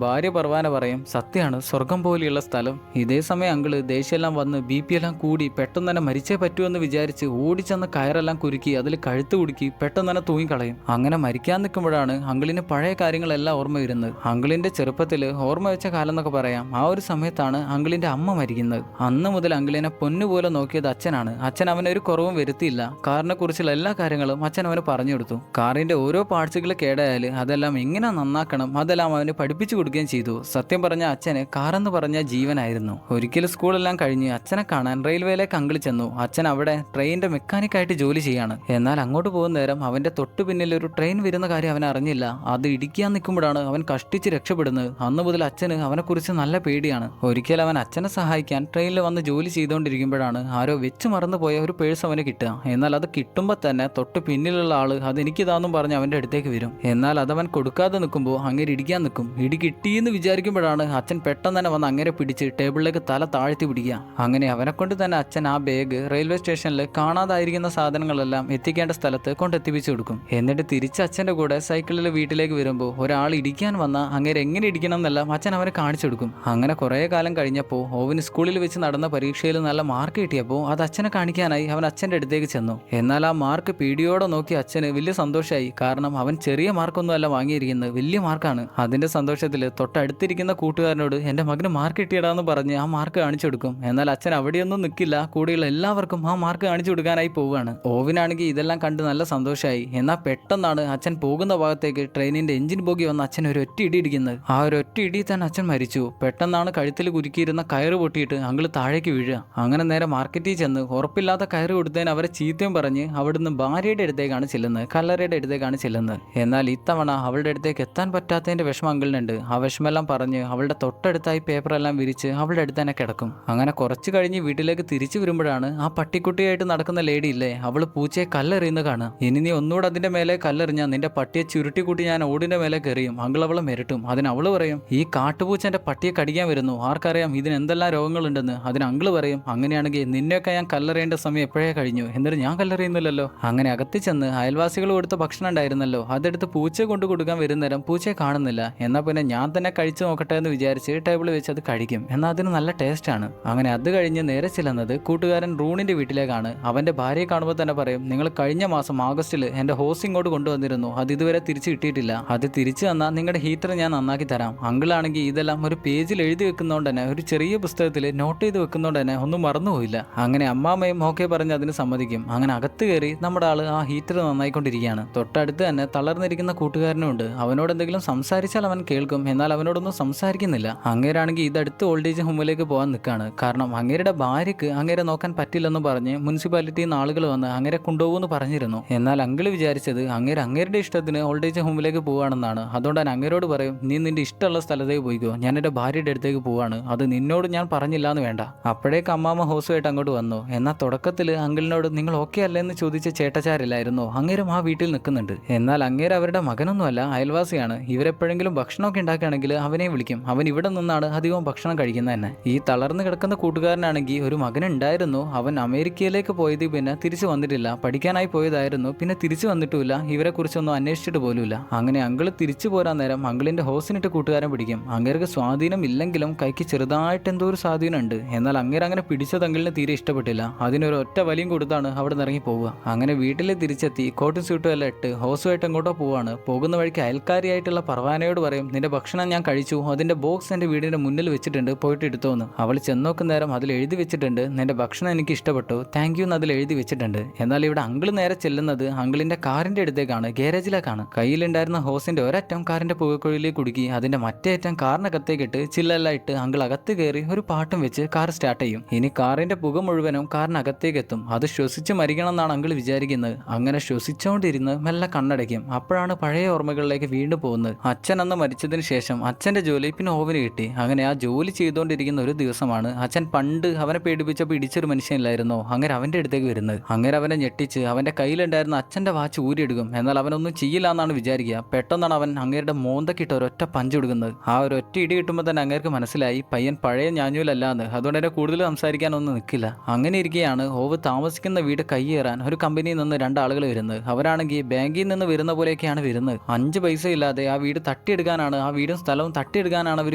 ഭാര്യ പർവാന പറയും, സത്യമാണ്, സ്വർഗം പോലെയുള്ള സ്ഥലം. ഇതേ സമയം അങ്കിള് ദേഷ്യമെല്ലാം വന്ന് BP എല്ലാം കൂടി പെട്ടെന്ന് തന്നെ മരിച്ചേ പറ്റുമെന്ന് വിചാരിച്ച് ഓടിച്ചെന്ന് കയറെല്ലാം കുരുക്കി അതിൽ കഴുത്ത് കുടുക്കി പെട്ടെന്ന് തന്നെ തൂങ്ങിക്കളയും. അങ്ങനെ മരിക്കാൻ നിൽക്കുമ്പോഴാണ് അങ്കിളിന് പഴയ കാര്യങ്ങളെല്ലാം ഓർമ്മ വരുന്നത്. അങ്കിളിന്റെ ചെറുപ്പത്തിൽ ഓർമ്മ വെച്ച കാലം എന്നൊക്കെ പറയാം. ആ ഒരു സമയത്താണ് അങ്കിളിന്റെ അമ്മ മരിക്കുന്നത്. അന്ന് മുതൽ അങ്കിളിനെ പൊന്നുപോലെ നോക്കിയത് അച്ഛനാണ്. അച്ഛൻ അവനെ ഒരു കുറവും വരുത്തിയില്ല. കാറിനെ കുറിച്ചുള്ള എല്ലാ കാര്യങ്ങളും അച്ഛൻ അവന് പറഞ്ഞു കൊടുത്തു. കാറിന്റെ ഓരോ പാർട്സുകൾ കേടായാൽ അതെല്ലാം എങ്ങനെ നന്നാക്കണം അതെല്ലാം അവന് പഠിപ്പിച്ചു കൊടുക്കുകയും ചെയ്തു. സത്യം പറഞ്ഞ അച്ഛന് കാറെന്ന് പറഞ്ഞ ജീവനായിരുന്നു. ഒരിക്കലും സ്കൂളെല്ലാം കഴിഞ്ഞ് അച്ഛനെ കാണാൻ റെയിൽവേയിലേക്ക് അങ്കിൾ ചെന്നു. അച്ഛൻ അവിടെ ട്രെയിനിന്റെ മെക്കാനിക്കായിട്ട് ജോലി ചെയ്യാണ്. എന്നാൽ അങ്ങോട്ട് പോകുന്ന നേരം അവന്റെ തൊട്ടു പിന്നിൽ ഒരു ട്രെയിൻ വരുന്ന കാര്യം അവൻ അറിഞ്ഞില്ല. അത് ഇടിക്കാൻ നിൽക്കുമ്പോഴാണ് അവൻ കഷ്ടിച്ച് രക്ഷപ്പെടുന്നത്. അന്ന് മുതൽ അച്ഛന് അവനെക്കുറിച്ച് നല്ല പേടിയാണ്. ഒരിക്കൽ അവൻ അച്ഛനെ സഹായിക്കാൻ ട്രെയിനിൽ വന്ന് ജോലി ചെയ്തുകൊണ്ടിരിക്കുമ്പോഴാണ് ആരോ വെച്ച് മറന്നു പോയ ഒരു പേഴ്സ് അവന് കിട്ടുക. എന്നാൽ അത് കിട്ടുമ്പോൾ തന്നെ തൊട്ട് പിന്നിലുള്ള ആള് അതെനിക്കിതാന്നും പറഞ്ഞ് അവൻ്റെ അടുത്തേക്ക് വരും. എന്നാൽ അതവൻ കൊടുക്കാതെ നിൽക്കുമ്പോൾ അങ്ങേര് ഇടിക്കാൻ നിൽക്കും. ഇടി കിട്ടിയെന്ന് വിചാരിക്കുമ്പോഴാണ് അച്ഛൻ പെട്ടെന്ന് തന്നെ വന്ന് അങ്ങേരെ പിടിച്ച് ടേബിളിലേക്ക് തല താഴ്ത്തി പിടിക്കുക. അങ്ങനെ അവനെ കൊണ്ട് തന്നെ അച്ഛൻ ആ ബാഗ് റെയിൽവേ സ്റ്റേഷനിൽ കാണാതായിരിക്കുന്ന സാധനങ്ങളെല്ലാം എത്തിക്കേണ്ട സ്ഥലത്ത് കൊണ്ടെത്തിപ്പിച്ചു കൊടുക്കും. എന്നിട്ട് തിരിച്ച് അച്ഛൻ്റെ കൂടെ സൈക്കിളിൽ വീട്ടിലേക്ക് വരുമ്പോൾ ഒരാൾ ഇടിക്കാൻ വന്ന അങ്ങേര് എങ്ങനെ ഇടിക്കണം എന്നെല്ലാം അച്ഛൻ അവനെ കാണിച്ചു കൊടുക്കും. അങ്ങനെ കുറേ കാലം കഴിഞ്ഞപ്പോൾ ഓവന് സ്കൂളിൽ വെച്ച് നടന്ന പരീക്ഷയിൽ നല്ല മാർക്ക് കിട്ടിയപ്പോൾ അത് അച്ഛനെ കാണിക്കാനായി അവൻ അച്ഛൻ്റെ അടുത്തേക്ക് ചെന്നു. എന്നാൽ ആ മാർക്ക് പീടിയോടെ നോക്കി അച്ഛന് വലിയ സന്തോഷമായി. കാരണം അവൻ ചെറിയ മാർക്കൊന്നും അല്ല വാങ്ങിയിരിക്കുന്നത്, വലിയ മാർക്കാണ്. അതിന്റെ സന്തോഷത്തിൽ തൊട്ടടുത്തിരിക്കുന്ന കൂട്ടുകാരനോട് എൻ്റെ മകന് മാർക്ക് കിട്ടിയടാന്ന് പറഞ്ഞ് ആ മാർക്ക് കാണിച്ചു കൊടുക്കും. എന്നാൽ അച്ഛൻ അവിടെയൊന്നും നിൽക്കില്ല, കൂടെയുള്ള എല്ലാവർക്കും ആ മാർക്ക് കാണിച്ചു കൊടുക്കാനായി പോവുകയാണ്. ഓവിനാണെങ്കിൽ ഇതെല്ലാം കണ്ട് നല്ല സന്തോഷമായി. എന്നാൽ പെട്ടെന്നാണ് അച്ഛൻ പോകുന്ന ഭാഗത്തേക്ക് ട്രെയിനിന്റെ എഞ്ചിൻ ബോഗി വന്ന് അച്ഛൻ ഒരു ഒറ്റ ഇടി ഇടിക്കുന്നത്. ആ ഒരു ഒറ്റ ഇടി തന്നെ അച്ഛൻ മരിച്ചു. പെട്ടെന്നാണ് കഴുത്തിൽ കുരുക്കിയിരുന്ന കയറ് പൊട്ടിയിട്ട് അങ്കിള് താഴേക്ക് വീഴുക. അങ്ങനെ നേരെ മാർക്കറ്റിൽ ചെന്ന് ഉറപ്പില്ലാത്ത കയറ് കൊടുത്തതിന് അവരെ ചീത്തയും പറഞ്ഞ് അവിടുന്ന് ഭാര്യയുടെ അടുത്തേക്കാണ് ചെല്ലുന്നത്, കല്ലറയുടെ അടുത്തേക്കാണ് ചെല്ലുന്നത്. എന്നാൽ ഇത്തവണ അവളുടെ അടുത്തേക്ക് എത്താൻ പറ്റാത്തതിന്റെ വിഷമം അങ്കിളിനുണ്ട്. ആ വിഷമെല്ലാം പറഞ്ഞ് അവളുടെ തൊട്ടടുത്തായി പേപ്പറെല്ലാം വിരിച്ച് അവളുടെ അടുത്ത് തന്നെ കിടക്കും. അങ്ങനെ കുറച്ച് കഴിഞ്ഞ് വീട്ടിലേക്ക് തിരിച്ചു വരുമ്പോഴാണ് ആ പട്ടിക്കുട്ടിയായിട്ട് നടക്കുന്ന ലേഡി ഇല്ലേ, അവള് പൂച്ചയെ കല്ലെറിയുന്ന കാണുക. ഇനി നീ ഒന്നുകൂടെ അതിന്റെ മേലെ കല്ലെറിഞ്ഞാൽ നിന്റെ പട്ടിയെ ചുരുട്ടിക്കൂട്ടി ഞാൻ ഓടിന്റെ മേലെ കയറിയും അങ്കിൾ അവളെ മിരട്ടും. അതിന് അവള് പറയും, ഈ കാട്ടുപൂച്ച എന്റെ പട്ടിയെ കടിക്കാൻ വരുന്നു, ആർക്കറിയാം ഇതിന് എന്തെല്ലാം രോഗങ്ങളുണ്ടെന്ന്. അതിന് അങ്കിള് പറയും, അങ്ങനെയാണെങ്കിൽ നിന്നെയൊക്കെ ഞാൻ കല്ലെറിയേണ്ട സമയം എപ്പോഴേ കഴിഞ്ഞു, എന്നിട്ട് ഞാൻ കല്ലെറിയുന്നില്ലല്ലോ. അങ്ങനെ അകത്ത് ചെന്ന് അയൽവാസികൾ കൊടുത്ത ഭക്ഷണം ഉണ്ടായിരുന്നല്ലോ, അതെടുത്ത് പൂച്ച കൊണ്ട് കൊടുക്കാൻ വരുന്നേരം പൂച്ചയെ കാണുന്നില്ല. എന്നാൽ പിന്നെ ഞാൻ തന്നെ കഴിച്ചു നോക്കട്ടെ എന്ന് വിചാരിച്ച് ടേബിളിൽ വെച്ച് അത് കഴിക്കും. എന്നാൽ അതിന് നല്ല ടേസ്റ്റ് ആണ്. അങ്ങനെ അത് കഴിഞ്ഞ് നേരെ ചെല്ലുന്നത് കൂട്ടുകാരൻ റൂണിന്റെ വീട്ടിലേക്കാണ്. അവന്റെ ഭാര്യയെ കാണുമ്പോൾ തന്നെ പറയും, നിങ്ങൾ കഴിഞ്ഞ മാസം ആഗസ്റ്റിൽ എന്റെ ഹോസ് ഇങ്ങോട്ട് കൊണ്ടുവന്നിരുന്നു, അത് ഇതുവരെ തിരിച്ചു കിട്ടിയിട്ടില്ല, അത് തിരിച്ചു തന്നാൽ നിങ്ങളുടെ ഹീറ്റർ ഞാൻ നന്നാക്കി തരാം. അങ്കിളാണെങ്കിൽ ഇതെല്ലാം ഒരു പേജിൽ എഴുതി വെക്കുന്നതുകൊണ്ട് തന്നെ, ഒരു ചെറിയ പുസ്തകത്തിൽ നോട്ട് ചെയ്ത് വെക്കുന്നതുകൊണ്ട് തന്നെ ഒന്നും മറന്നുപോയില്ല. അങ്ങനെ അമ്മാമ്മയും ഓക്കെ പറഞ്ഞ് അതിന് സമ്മതിക്കും. അങ്ങനെ അകത്ത് കയറി നമ്മുടെ ആള് ആ ഹീറ്റർ നന്നായിക്കൊണ്ടിരിക്കുകയാണ്. തൊട്ടടുത്ത് തന്നെ തളർന്നിരിക്കുന്ന കൂട്ടുകാരനുണ്ട്. അവനോട് എന്തെങ്കിലും സംസാരിച്ചാൽ അവൻ കേൾക്കും, എന്നാൽ അവനോടൊന്നും സംസാരിക്കുന്നില്ല. അങ്ങേരാണെങ്കിൽ ഇതടുത്ത് ഓൾഡ് ഏജ് ഹോമിലേക്ക് പോകാൻ നിൽക്കുകയാണ്. കാരണം അങ്ങേരുടെ ഭാര്യയ്ക്ക് അങ്ങേരെ നോക്കാൻ പറ്റില്ലെന്ന് പറഞ്ഞ് മുനിസിപ്പാലിറ്റിയിൽ നിന്ന് ആളുകൾ വന്ന് അങ്ങേരെ കൊണ്ടുപോകുമെന്ന് പറഞ്ഞിരുന്നു. എന്നാൽ അങ്കിള് വിചാരിച്ചത് അങ്ങേരുടെ ഇഷ്ടത്തിന് ഓൾഡ് ഏജ് ഹോമിലേക്ക് പോവുകയാണെന്നാണ്. അതുകൊണ്ട് തന്നെ അങ്ങേരോട് പറയും, നീ നിന്റെ ഇഷ്ടമുള്ള സ്ഥലത്തേക്ക് പോയിക്കോ, ഞാൻ എൻ്റെ ഭാര്യയുടെ അടുത്തേക്ക് പോവാണ്, അത് നിന്നോട് ഞാൻ പറഞ്ഞില്ല എന്ന് വേണ്ട. അപ്പോഴേക്ക് അമ്മാമ്മ ഹോസുമായിട്ട് അങ്ങോട്ട് വന്നു. എന്നാൽ തുടക്കത്തിൽ അങ്കിളിനോട് നിങ്ങൾ ഓക്കെ അല്ലേ എന്ന് ചോദിച്ച ചേട്ടച്ചാരില്ലായിരുന്നോ, അങ്ങേരും ആ വീട്ടിൽ നിൽക്കുന്നുണ്ട്. എന്നാൽ അങ്ങേര് അവരുടെ മകനൊന്നുമല്ല, അയൽവാസിയാണ്. ഇവരെപ്പോഴെങ്കിലും ഭക്ഷണമൊക്കെ ഉണ്ടാക്കുകയാണെങ്കിൽ അവനെ വിളിക്കും. അവൻ ഇവിടെ നിന്നാണ് അധികവും ഭക്ഷണം കഴിക്കുന്നത് തന്നെ. ഈ തളർന്ന് കിടക്കുന്ന കൂട്ടുകാരനാണെങ്കിൽ ഒരു മകനുണ്ടായിരുന്നു. അവൻ അമേരിക്കയിലേക്ക് പോയത് പിന്നെ തിരിച്ചു വന്നിട്ടില്ല, പഠിക്കാനായി പോയതായിരുന്നു, പിന്നെ തിരിച്ചു വന്നിട്ടുമില്ല, ഇവരെ കുറിച്ചൊന്നും അന്വേഷിച്ചിട്ട് പോലുമില്ല. അങ്ങനെ അങ്കിള് തിരിച്ചു പോരാൻ നേരം അങ്കിളിന്റെ ഹോസിനിട്ട് കൂട്ടുകാരൻ പിടിക്കും. അങ്ങേർക്ക് സ്വാധീനം ഇല്ലെങ്കിലും കൈക്ക് ചെറുതായിട്ട് എന്തോ ഒരു സ്വാധീനം ഉണ്ട്. എന്നാൽ അങ്ങേര് അങ്ങനെ പിടിച്ചത് അങ്കിളിന് തീരെ ഇഷ്ടപ്പെട്ടില്ല. അതിനൊരു ഒറ്റ വലിയും കൊടുത്താണ് അവിടെ നിന്ന് ഇറങ്ങി പോവുക. അങ്ങനെ വീട്ടിൽ തിരിച്ചെത്തി കോട്ടും സ്യൂട്ടും എല്ലാം ഇട്ട് ഹോസുമായിട്ട് എങ്ങോട്ടോ പോവാണ്. പോകുന്ന വഴിക്ക് അയൽക്കാരിയായിട്ടുള്ള പർവാനയോട് പറയും, നിന്റെ ഭക്ഷണം ഞാൻ കഴിച്ചു, അതിന്റെ ബോക്സ് എന്റെ വീടിന്റെ മുന്നിൽ വെച്ചിട്ടുണ്ട്, പോയിട്ട് എടുത്തോന്ന്. അവൾ ചെന്നോക്കുന്ന നേരം അതിൽ എഴുതി വെച്ചിട്ടുണ്ട്, നിന്റെ ഭക്ഷണം എനിക്ക് ഇഷ്ടപ്പെട്ടു, താങ്ക് യു എന്ന് അതിൽ എഴുതി വെച്ചിട്ടുണ്ട്. എന്നാൽ ഇവിടെ അങ്കിള് നേരെ ചെല്ലുന്നത് അങ്കിളിന്റെ കാറിന്റെ അടുത്തേക്കാണ്, ഗാരേജിലേക്കാണ്. കയ്യിലുണ്ടായിരുന്ന ഹോസിന്റെ ഒരറ്റം കാറിന്റെ പുകക്കുഴലിലേക്ക് കുടുക്കി അതിന്റെ മറ്റേ അറ്റം കാറിനകത്തേക്കിട്ട് ചില്ലെല്ലാം ഇട്ട് അങ്കിൾ അകത്ത് കയറി ഒരു പാട്ടും വെച്ച് കാർ സ്റ്റാർട്ട് ചെയ്യും. ഇനി കാറിന്റെ പുക മുഴുവനും കാറിനകത്തേക്ക് എത്തും. അത് ശ്വസിച്ച് മരിക്കണം എന്നാണ് അങ്കിൾ വിചാരിക്കുന്നത്. അങ്ങനെ ശ്വസിച്ചുകൊണ്ടിരുന്ന് മെല്ലെ കണ്ണടയ്ക്കും. അപ്പോഴാണ് പഴയ ഓർമ്മകളിലേക്ക് വീണ്ടും പോകുന്നത്. അച്ഛൻ അന്ന് മരിച്ചതിന് ശേഷം അച്ഛന്റെ ജോലി പിന്നെ ഓവന് കിട്ടി. അങ്ങനെ ആ ജോലി ചെയ്തുകൊണ്ടിരിക്കുന്ന ഒരു ദിവസമാണ് അച്ഛൻ പണ്ട് അവനെ പേടിപ്പിച്ചപ്പോൾ ഇടിച്ചൊരു മനുഷ്യനില്ലായിരുന്നോ, അങ്ങനെ അവന്റെ അടുത്തേക്ക് വരുന്നത്. അങ്ങനെ അവനെ ഞെട്ടിച്ച് അവന്റെ കയ്യിലുണ്ടായിരുന്ന അച്ഛന്റെ വാച്ച് ഊരിയെടുക്കും. എന്നാൽ അവനൊന്നും ചെയ്യില്ല എന്നാണ് വിചാരിക്കുക. പെട്ടെന്നാണ് അവൻ അങ്ങേരുടെ മോന്തക്കിട്ട് ഒരൊറ്റ പഞ്ച് കൊടുക്കുന്നത്. ആ ഒരു ഒറ്റ ഇടി കിട്ടുമ്പോൾ തന്നെ അങ്ങേർക്ക് മനസ്സിലായി പയ്യൻ പഴയ ഞാഞ്ഞൂലല്ലാന്ന്. അതുകൊണ്ട് തന്നെ കൂടുതൽ സംസാരിക്കാനൊന്നും നിൽക്കില്ല. അങ്ങനെ ഇരിക്കുകയാണ് ഓവ് താമസിക്കുന്ന വീട് കയ്യേറാൻ ഒരു കമ്പനിയിൽ നിന്ന് രണ്ടാളുകൾ വരുന്നത്. അവരാണെങ്കിൽ ബാങ്കിൽ നിന്ന് വരുന്ന പോലെയൊക്കെയാണ് വരുന്നത്. 5 പൈസ ഇല്ലാതെ ആ വീട് തട്ടിയെടുക്കാനാണ്, ആ വീടും സ്ഥലവും തട്ടിയെടുക്കാനാണ് അവർ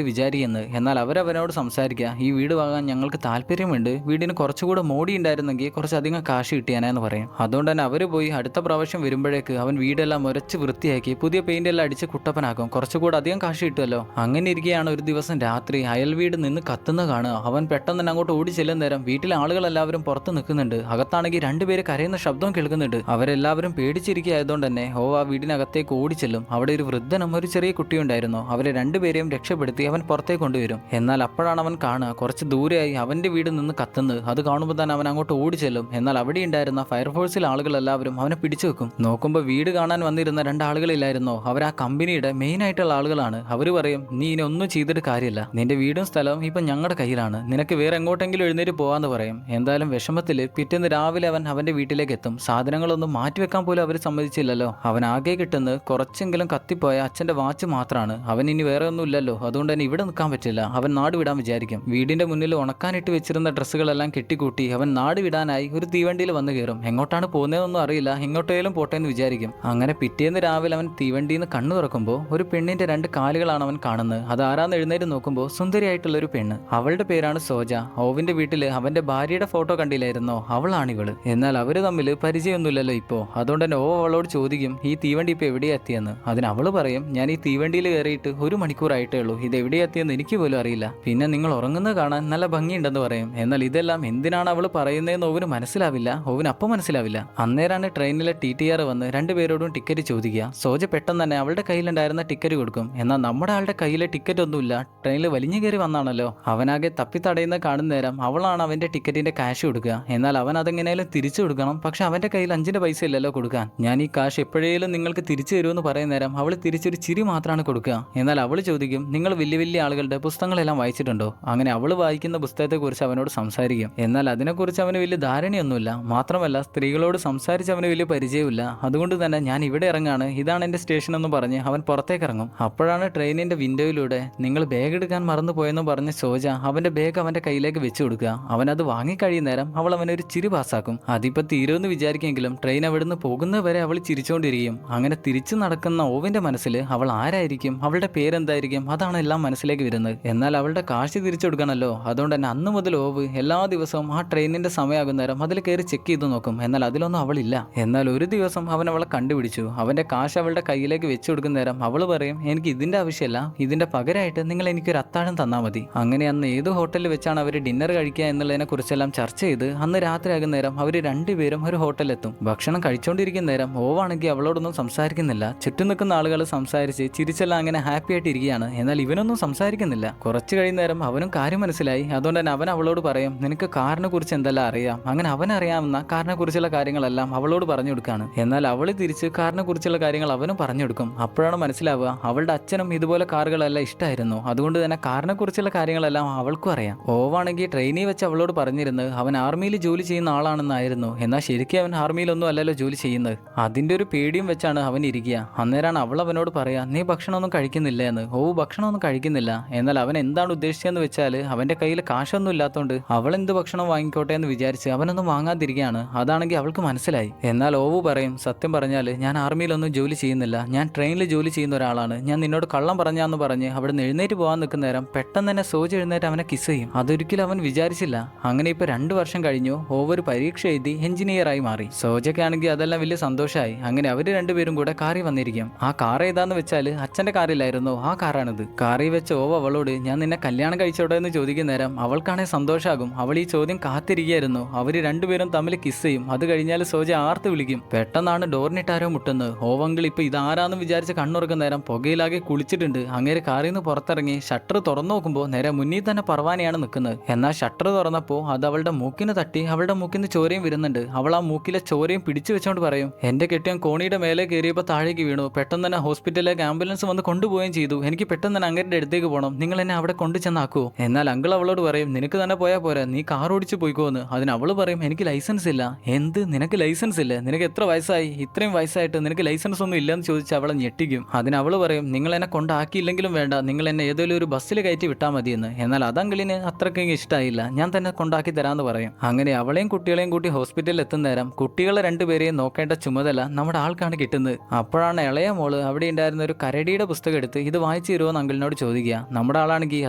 വിചാരിക്കുന്നത്. എന്നാൽ അവരവനോട് സംസാരിക്കുക, ഈ വീട് വാങ്ങാൻ ഞങ്ങൾക്ക് താല്പര്യമുണ്ട്, വീടിന് കുറച്ചുകൂടെ മോടി ഉണ്ടായിരുന്നെങ്കിൽ കുറച്ചധികം കാശ് കിട്ടിയാനെന്ന് പറയും. അതുകൊണ്ട് തന്നെ അവർ പോയി അടുത്ത പ്രാവശ്യം വരുമ്പോഴേക്ക് അവൻ വീടെല്ലാം ഉരച്ച് വൃത്തിയാക്കി പുതിയ പെയിന്റ് എല്ലാം അടിച്ച് കുട്ടപ്പനാക്കും, കുറച്ചുകൂടെ അധികം കാശ് കിട്ടുമല്ലോ. അങ്ങനെ ഇരിക്കുകയാണ് ഒരു ദിവസം രാത്രി അയൽ വീട് നിന്ന് കത്തുന്ന കാണുക. അവൻ പെട്ടെന്ന് തന്നെ അങ്ങോട്ട് ഓടി ചെല്ലുന്ന നേരം വീട്ടിലെ ആളുകളെല്ലാവരും പുറത്ത് നിൽക്കുന്നുണ്ട്. അകത്താണെങ്കിൽ 2 പേര് കരയുന്ന ശബ്ദം കേൾക്കുന്നുണ്ട്. അവരെല്ലാവരും പേടിച്ചിരിക്കുകയായതുകൊണ്ട് തന്നെ ആ വീടിനകത്തേക്ക് ഓടിച്ചെല്ലും. അവിടെ ഒരു വൃദ്ധനും ഒരു ചെറിയ കുട്ടിയുണ്ടായിരുന്നു. അവരെ 2 പേരെയും രക്ഷപ്പെടുത്തി അവൻ പുറത്തേക്ക് കൊണ്ടുവരും. എന്നാൽ അപ്പോഴാണ് അവൻ കാണുക കുറച്ച് ദൂരെയായി അവന്റെ വീട് നിന്ന് കത്തുന്നത്. അത് കാണുമ്പോൾ തന്നെ അവൻ അങ്ങോട്ട് ഓടിച്ചെല്ലും. എന്നാൽ അവിടെ ഉണ്ടായിരുന്ന ഫയർഫോഴ്സിലെ ആളുകളെല്ലാവരും അവനെ പിടിച്ചു വെക്കും. നോക്കുമ്പോൾ വീട് കാണാൻ വന്നിരുന്ന 2 ആളുകളില്ലായിരുന്നോ, അവർ ആ കമ്പനിയുടെ മെയിൻ ആയിട്ടുള്ള ആളുകളാണ്. അവർ പറയും, നീ ഇനി ഒന്നും ചെയ്തിട്ട് കാര്യമില്ല, നിന്റെ വീടും സ്ഥലവും ഇപ്പം ഞങ്ങളുടെ കയ്യിലാണ്, നിനക്ക് വേറെ എങ്ങോട്ടെങ്കിലും എഴുന്നേറ്റ് പോവാന്ന് പറയും. എന്തായാലും വിഷമത്തിൽ പിറ്റേന്ന് രാവിലെ അവൻ അവന്റെ വീട്ടിലേക്ക് എത്തും. സാധനങ്ങളൊന്നും മാറ്റിവെക്കാൻ പോലും അവർ സമ്മതിച്ചില്ലല്ലോ. അവൻ ആകെ കിട്ടുന്നത് കുറച്ചെങ്കിലും കത്തിപ്പോയ അച്ഛന്റെ വാച്ച് മാത്രമാണ്. അവൻ ഇനി വേറെ ഒന്നും ഇല്ലല്ലോ, അതുകൊണ്ട് തന്നെ ഇവിടെ നിൽക്കാൻ പറ്റില്ല. അവൻ നാട് വിടാൻ വിചാരിക്കും. വീടിന്റെ മുന്നിൽ ഉണക്കാനിട്ട് വെച്ചിരുന്ന ഡ്രസ്സുകളെല്ലാം കെട്ടിക്കൂട്ടി അവൻ നാട് വിടാനായി ഒരു തീവണ്ടിയിൽ വന്നു കയറും. എങ്ങോട്ടാണ് പോകുന്നതെന്നൊന്നും അറിയില്ല, എങ്ങോട്ടേലും പോട്ടെ എന്ന് വിചാരിക്കും. അങ്ങനെ പിറ്റേന്ന് രാവിലെ അവൻ തീവണ്ടിയിൽ നിന്ന് കണ്ണു തുറക്കുമ്പോൾ ഒരു പെണ്ണിന്റെ 2 കാലുകളാണ് അവൻ കാണുന്നത്. അത് ആരാന്ന് എഴുന്നേറ്റ് നോക്കുമ്പോൾ സുന്ദരിയായിട്ടുള്ള ഒരു പെണ്ണ്. അവളുടെ പേരാണ് സോജ. ഓവിന്റെ വീട്ടില് അവന്റെ ഭാര്യയുടെ ഫോട്ടോ കണ്ടില്ലായിരുന്നോ, അവളാണ് ഇവള്. എന്നാൽ അവര് തമ്മിൽ പരിചയമൊന്നുമില്ലല്ലോ ഇപ്പോ. അതുകൊണ്ട് തന്നെ അവളോട് ചോദിക്കും ഈ തീവണ്ടി ഇപ്പൊ എവിടെയാ എത്തിയെന്ന്. അതിന് അവള് പറയും ഞാൻ ഈ തീവണ്ടിയിൽ കയറിയിട്ട് 1 മണിക്കൂറായിട്ടേ ഉള്ളൂ, ഇത് എവിടെയാ എത്തിയെന്ന് എനിക്ക് പോലും അറിയില്ല. പിന്നെ നിങ്ങൾ ഉറങ്ങുന്നത് കാണാൻ നല്ല ഭംഗിയുണ്ടെന്ന് പറയും. എന്നാൽ ഇതെല്ലാം എന്തിനാണ് അവള് പറയുന്നതെന്ന് ഓവിന് മനസ്സിലാവില്ല. ഓവിന് അപ്പം മനസ്സിലാവില്ല. അന്നേരാണ് ട്രെയിനിലെ TTR വന്ന് 2 പേരോടും ടിക്കറ്റ് ചോദിക്കുക. സോജ പെട്ടെന്ന് തന്നെ അവളുടെ കയ്യിലുണ്ടായിരുന്ന ടിക്കറ്റ് കൊടുക്കും. എന്നാൽ നമ്മുടെ ആളുടെ കയ്യിലെ ടിക്കറ്റ് ഒന്നുമില്ല, ട്രെയിനിൽ വലിഞ്ഞു കയറി വന്നാണല്ലോ. അവനാകെ തപ്പി തടയുന്ന കാണുന്ന നേരം അവളാണ് അവന്റെ ടിക്കറ്റിന്റെ കാശ് കൊടുക്കുക. എന്നാൽ അവൻ അതെങ്ങനെയാലും തിരിച്ചു കൊടുക്കണം. പക്ഷെ അവന്റെ കയ്യിൽ 5 പൈസ ഇല്ലല്ലോ കൊടുക്കാൻ. ഞാൻ ഈ കാശ് എപ്പോഴേലും നിങ്ങൾക്ക് തിരിച്ചു തരുമെന്ന് പറയുന്ന നേരം അവൾ തിരിച്ചൊരു ചിരി മാത്രമാണ് കൊടുക്കുക. എന്നാൽ അവൾ ചോദിക്കും നിങ്ങൾ വലിയ വലിയ ആളുകളുടെ പുസ്തകങ്ങളെല്ലാം വായിച്ചിട്ടുണ്ടോ. അങ്ങനെ അവൾ വായിക്കുന്ന പുസ്തകത്തെക്കുറിച്ച് അവനോട് സംസാരിക്കും. എന്നാൽ അതിനെക്കുറിച്ച് അവന് വലിയ ധാരണയൊന്നുമില്ല. മാത്രമല്ല സ്ത്രീകളോട് സംസാരിച്ച് അവന് വലിയ പരിചയമില്ല. അതുകൊണ്ട് തന്നെ ഞാൻ ഇവിടെ ഇറങ്ങാണ്, ഇതാണ് എന്റെ സ്റ്റേഷൻ എന്ന് പറഞ്ഞ് അവൻ പുറത്തേക്ക് ഇറങ്ങും. അപ്പോഴാണ് ട്രെയിനിന്റെ വിൻഡോയിലൂടെ നിങ്ങൾ ബാഗ് എടുക്കാൻ മറന്നു പോയെന്ന് പറഞ്ഞ് സോജ അവന്റെ ബാഗ് അവന്റെ കയ്യിലേക്ക് വെച്ചു കൊടുക്കുക. അവൻ അത് വാങ്ങിക്കഴിയുന്ന നേരം അവൾ അവനൊരു ചിരി പാസ്സാക്കും. അതിപ്പോ തീരുമെന്ന് വിചാരിക്കെങ്കിലും ട്രെയിൻ അവിടുന്ന് പോകുന്നവരെ അവൾ ചിരിച്ചുകൊണ്ടിരിക്കും. അങ്ങനെ തിരിച്ചു നടക്കുന്ന ഓവിന്റെ മനസ്സിൽ അവൾ ആരായിരിക്കും, അവളുടെ പേരെന്തായിരിക്കും, അതാണ് എല്ലാം മനസ്സിലേക്ക് വരുന്നത്. എന്നാൽ അവളുടെ കാശ് തിരിച്ചു കൊടുക്കണമല്ലോ. അതുകൊണ്ട് തന്നെ അന്ന് മുതൽ ഓവ് എല്ലാ ദിവസവും ആ ട്രെയിനിന്റെ സമയമാകുന്ന നേരം അതിൽ കയറി ചെക്ക് ചെയ്ത് നോക്കും. എന്നാൽ അതിലൊന്നും അവളില്ല. എന്നാൽ ഒരു ദിവസം അവൻ അവളെ കണ്ടുപിടിച്ചു. അവന്റെ കാശ് അവളുടെ കയ്യിലേക്ക് വെച്ചു കൊടുക്കുന്ന നേരം അവൾ പറയും എനിക്ക് ഇതിന്റെ ആവശ്യമല്ല, ഇതിന്റെ പകരമായിട്ട് നിങ്ങൾ എനിക്കൊരു അത്താഴം തന്നാൽ മതി. അങ്ങനെ അന്ന് ഏത് ഹോട്ടലിൽ വെച്ചാണ് അവർ ഡിന്നർ കഴിക്കുക എന്നുള്ളതിനെ കുറിച്ചെല്ലാം ചർച്ച ചെയ്ത് അന്ന് രാത്രിയാകുന്ന നേരം അവർ 2 പേരും ഒരു ഹോട്ടലിലെത്തും. ഭക്ഷണം കഴിച്ചുകൊണ്ടിരിക്കുന്ന നേരം ഓവാണെങ്കിൽ അവളോടൊന്നും സംസാരിക്കുന്നില്ല. ചുറ്റും നിൽക്കുന്ന ആളുകൾ സംസാരിച്ച് ചിരിച്ചെല്ലാം അങ്ങനെ ഹാപ്പി ആയിട്ട് ഇരിക്കുകയാണ്. എന്നാൽ ഇവനൊന്നും സംസാരിക്കുന്നില്ല. കുറച്ച് കഴിയുന്ന നേരം അവനും കാര്യം മനസ്സിലായി. അതുകൊണ്ട് തന്നെ അവൻ അവളോട് പറയും നിനക്ക് കാറിനെ കുറിച്ച് എന്തെല്ലാം അറിയാം. അങ്ങനെ അവൻ അറിയാവുന്ന കാറിനെ കുറിച്ചുള്ള കാര്യങ്ങളെല്ലാം അവളോട് പറഞ്ഞു കൊടുക്കാണ്. എന്നാൽ അവള് തിരിച്ച് കാറിനെ കുറിച്ചുള്ള കാര്യങ്ങൾ അവനും പറഞ്ഞു കൊടുക്കും. അപ്പോഴാണ് മനസ്സിലാവുക അവളുടെ അച്ഛനും ഇതുപോലെ കാറുകളെല്ലാം ഇഷ്ടമായിരുന്നു. അതുകൊണ്ട് തന്നെ കാറിനെ കുറിച്ചുള്ള കാര്യങ്ങളെല്ലാം അവൾക്കും അറിയാം. ഓവാണെങ്കിൽ ട്രെയിനിൽ വെച്ച് അവളോട് പറഞ്ഞിരുന്നത് അവൻ ആർമിയിൽ ജോലി ചെയ്യുന്ന ആളാണെന്നായിരുന്നു. എന്നാൽ ശരിക്കും അവൻ ആർമിയിലൊന്നും അല്ലല്ലോ ജോലി ചെയ്യുന്നത്. അതിന്റെ ഒരു പേടിയും വെച്ചാണ് അവൻ ഇരിക്കുക. അന്നേരമാണ് അവൾ അവനോട് പറയാ നീ ഭക്ഷണമൊന്നും കഴിക്കുന്നില്ല എന്ന്. ഭക്ഷണമൊന്നും കഴിക്കുന്നില്ല. എന്നാൽ അവൻ എന്താണ് ഉദ്ദേശിച്ചതെന്ന് വെച്ചാൽ അവന്റെ കയ്യിൽ കാശൊന്നും ഇല്ലാത്തതുകൊണ്ട് അവൾ എന്ത് ഭക്ഷണം വാങ്ങിക്കോട്ടെ എന്ന് വിചാരിച്ച് അവനൊന്നും വാങ്ങാതിരിക്കുകയാണ്. അതാണെങ്കിൽ അവൾക്ക് മനസ്സിലായി. എന്നാൽ ഓവു പറയും സത്യം പറഞ്ഞാൽ ഞാൻ ആർമിയിലൊന്നും ജോലി ചെയ്യുന്നില്ല, ഞാൻ ട്രെയിനിൽ ജോലി ചെയ്യുന്ന ഒരാളാണ്, ഞാൻ നിന്നോട് കള്ളം പറഞ്ഞാന്ന് പറഞ്ഞ് അവിടെ നിന്ന് എഴുന്നേറ്റ് പോകാൻ നിൽക്കുന്ന നേരം പെട്ടെന്ന് തന്നെ സോജ എഴുന്നേറ്റ് അവനെ കിസ് ചെയ്യും. അതൊരിക്കലും അവൻ വിചാരിച്ചില്ല. അങ്ങനെ ഇപ്പൊ 2 വർഷം കഴിഞ്ഞു. ഓവൊരു പരീക്ഷ എഴുതി എഞ്ചിനീയറായി മാറി. സോജയ്ക്കാണെങ്കിൽ അതെല്ലാം വലിയ സന്തോഷമായി. അങ്ങനെ അവര് 2 പേരും കൂടെ കാറിൽ വന്നിരിക്കും. ആ കാർ ഏതാന്ന് വെച്ചാൽ അച്ഛന്റെ കാറിലായിരുന്നോ ആ കാറാണിത്. കാറിൽ വെച്ച് ഓവ അവളോട് ഞാൻ നിന്നെ കല്യാണം കഴിച്ചോട്ടെ എന്ന് ചോദിക്കുന്ന നേരം അവൾക്കാണെങ്കിൽ സന്തോഷമാകും. അവൾ ഈ ചോദ്യം കാത്തിരിക്കുകയായിരുന്നു. അവര് 2 പേരും തമ്മിൽ കിസ് ചെയ്യും. അത് കഴിഞ്ഞാൽ സോജ ആർത്ത് വിളിക്കും. പെട്ടെന്നാണ് ഡോറിനിട്ടാരോ മുട്ടുന്നത്. ഓവങ്കിൾ ഇപ്പൊ ഇതാരാന്ന് വിചാരിച്ച് കണ്ണുറക്കുന്ന നേരം പുകയിലാകെ കുളിച്ചിട്ടുണ്ട്. അങ്ങനെ കാറിൽ നിന്ന് പുറത്തിറങ്ങി ഷട്ടർ തുറന്നു നോക്കുമ്പോൾ നേരെ മുന്നിൽ തന്നെ പർവാനിയാണ് നിൽക്കുന്നത്. എന്നാൽ ഷട്ടർ തുറന്നപ്പോൾ അത് അവളുടെ മൂക്കിന് തട്ടി അവളുടെ മൂക്കിന് ചോരയും വരുന്നുണ്ട്. അവൾ ആ മൂക്കിലെ ചോരയും പിടിച്ചു വെച്ചോണ്ട് പറയും എന്റെ കെട്ടിയൻ കോണിയുടെ മേലെ കയറിയപ്പോൾ താഴേക്ക് വീണു. പെട്ടെന്ന് തന്നെ ഹോസ്പിറ്റലിലേക്ക് ആംബുലൻസ് വന്ന് കൊണ്ടുപോവുകയും ചെയ്തു. എനിക്ക് പെട്ടെന്ന് തന്നെ അങ്ങേരുടെ അടുത്തേക്ക് പോകണം, നിങ്ങൾ എന്നെ അവിടെ കൊണ്ടു ചെന്നാക്കുവോ. എന്നാൽ അങ്കിൾ അവളോട് പറയും നിനക്ക് തന്നെ പോയാൽ പോരാ, നീ കാർ ഓടിച്ചു പോയിക്കോന്ന്. അതിന് അവള് പറയും എനിക്ക് ലൈസൻസ് ഇല്ല. എന്ത് നിനക്ക് ലൈസൻസ് ഇല്ല? നിനക്ക് എത്ര വയസ്സായി? ഇത്രയും വയസ്സായിട്ട് നിനക്ക് ലൈസൻസ് ഒന്നും ഇല്ലെന്ന് ചോദിച്ച് അവളെ ഞെട്ടിക്കും. അതിന് അവള് പറയും നിങ്ങൾ എന്നെ കൊണ്ടാക്കിയില്ലെങ്കിലും വേണ്ട, നിങ്ങൾ എന്നെ ഏതെങ്കിലും ഒരു ബസ്സിൽ കയറ്റി വിട്ടാൽ മതിയെന്ന്. എന്നാൽ അതങ്കിളിന് അത്രയ്ക്ക് ഇഷ്ടമായില്ല, ഞാൻ തന്നെ കൊണ്ടാക്കി തരാമെന്ന് പറയും. അങ്ങനെ അവളെയും കുട്ടികളെയും കൂട്ടി ഹോസ്പിറ്റലിൽ എത്തുന്ന നേരം കുട്ടികളെ 2 പേരെയും നോക്കേണ്ട ചുമതല നമ്മുടെ ആൾക്കാണ് കിട്ടുന്നത്. അപ്പോഴാണ് ഇളയ മോള് അവിടെ ഉണ്ടായിരുന്ന ഒരു കരടിയുടെ പുസ്തകം എടുത്ത് ഇത് വായിച്ചു തരുമോ അങ്കിളിനോട് ചോദിക്കുക. നമ്മുടെ ആളാണെങ്കിൽ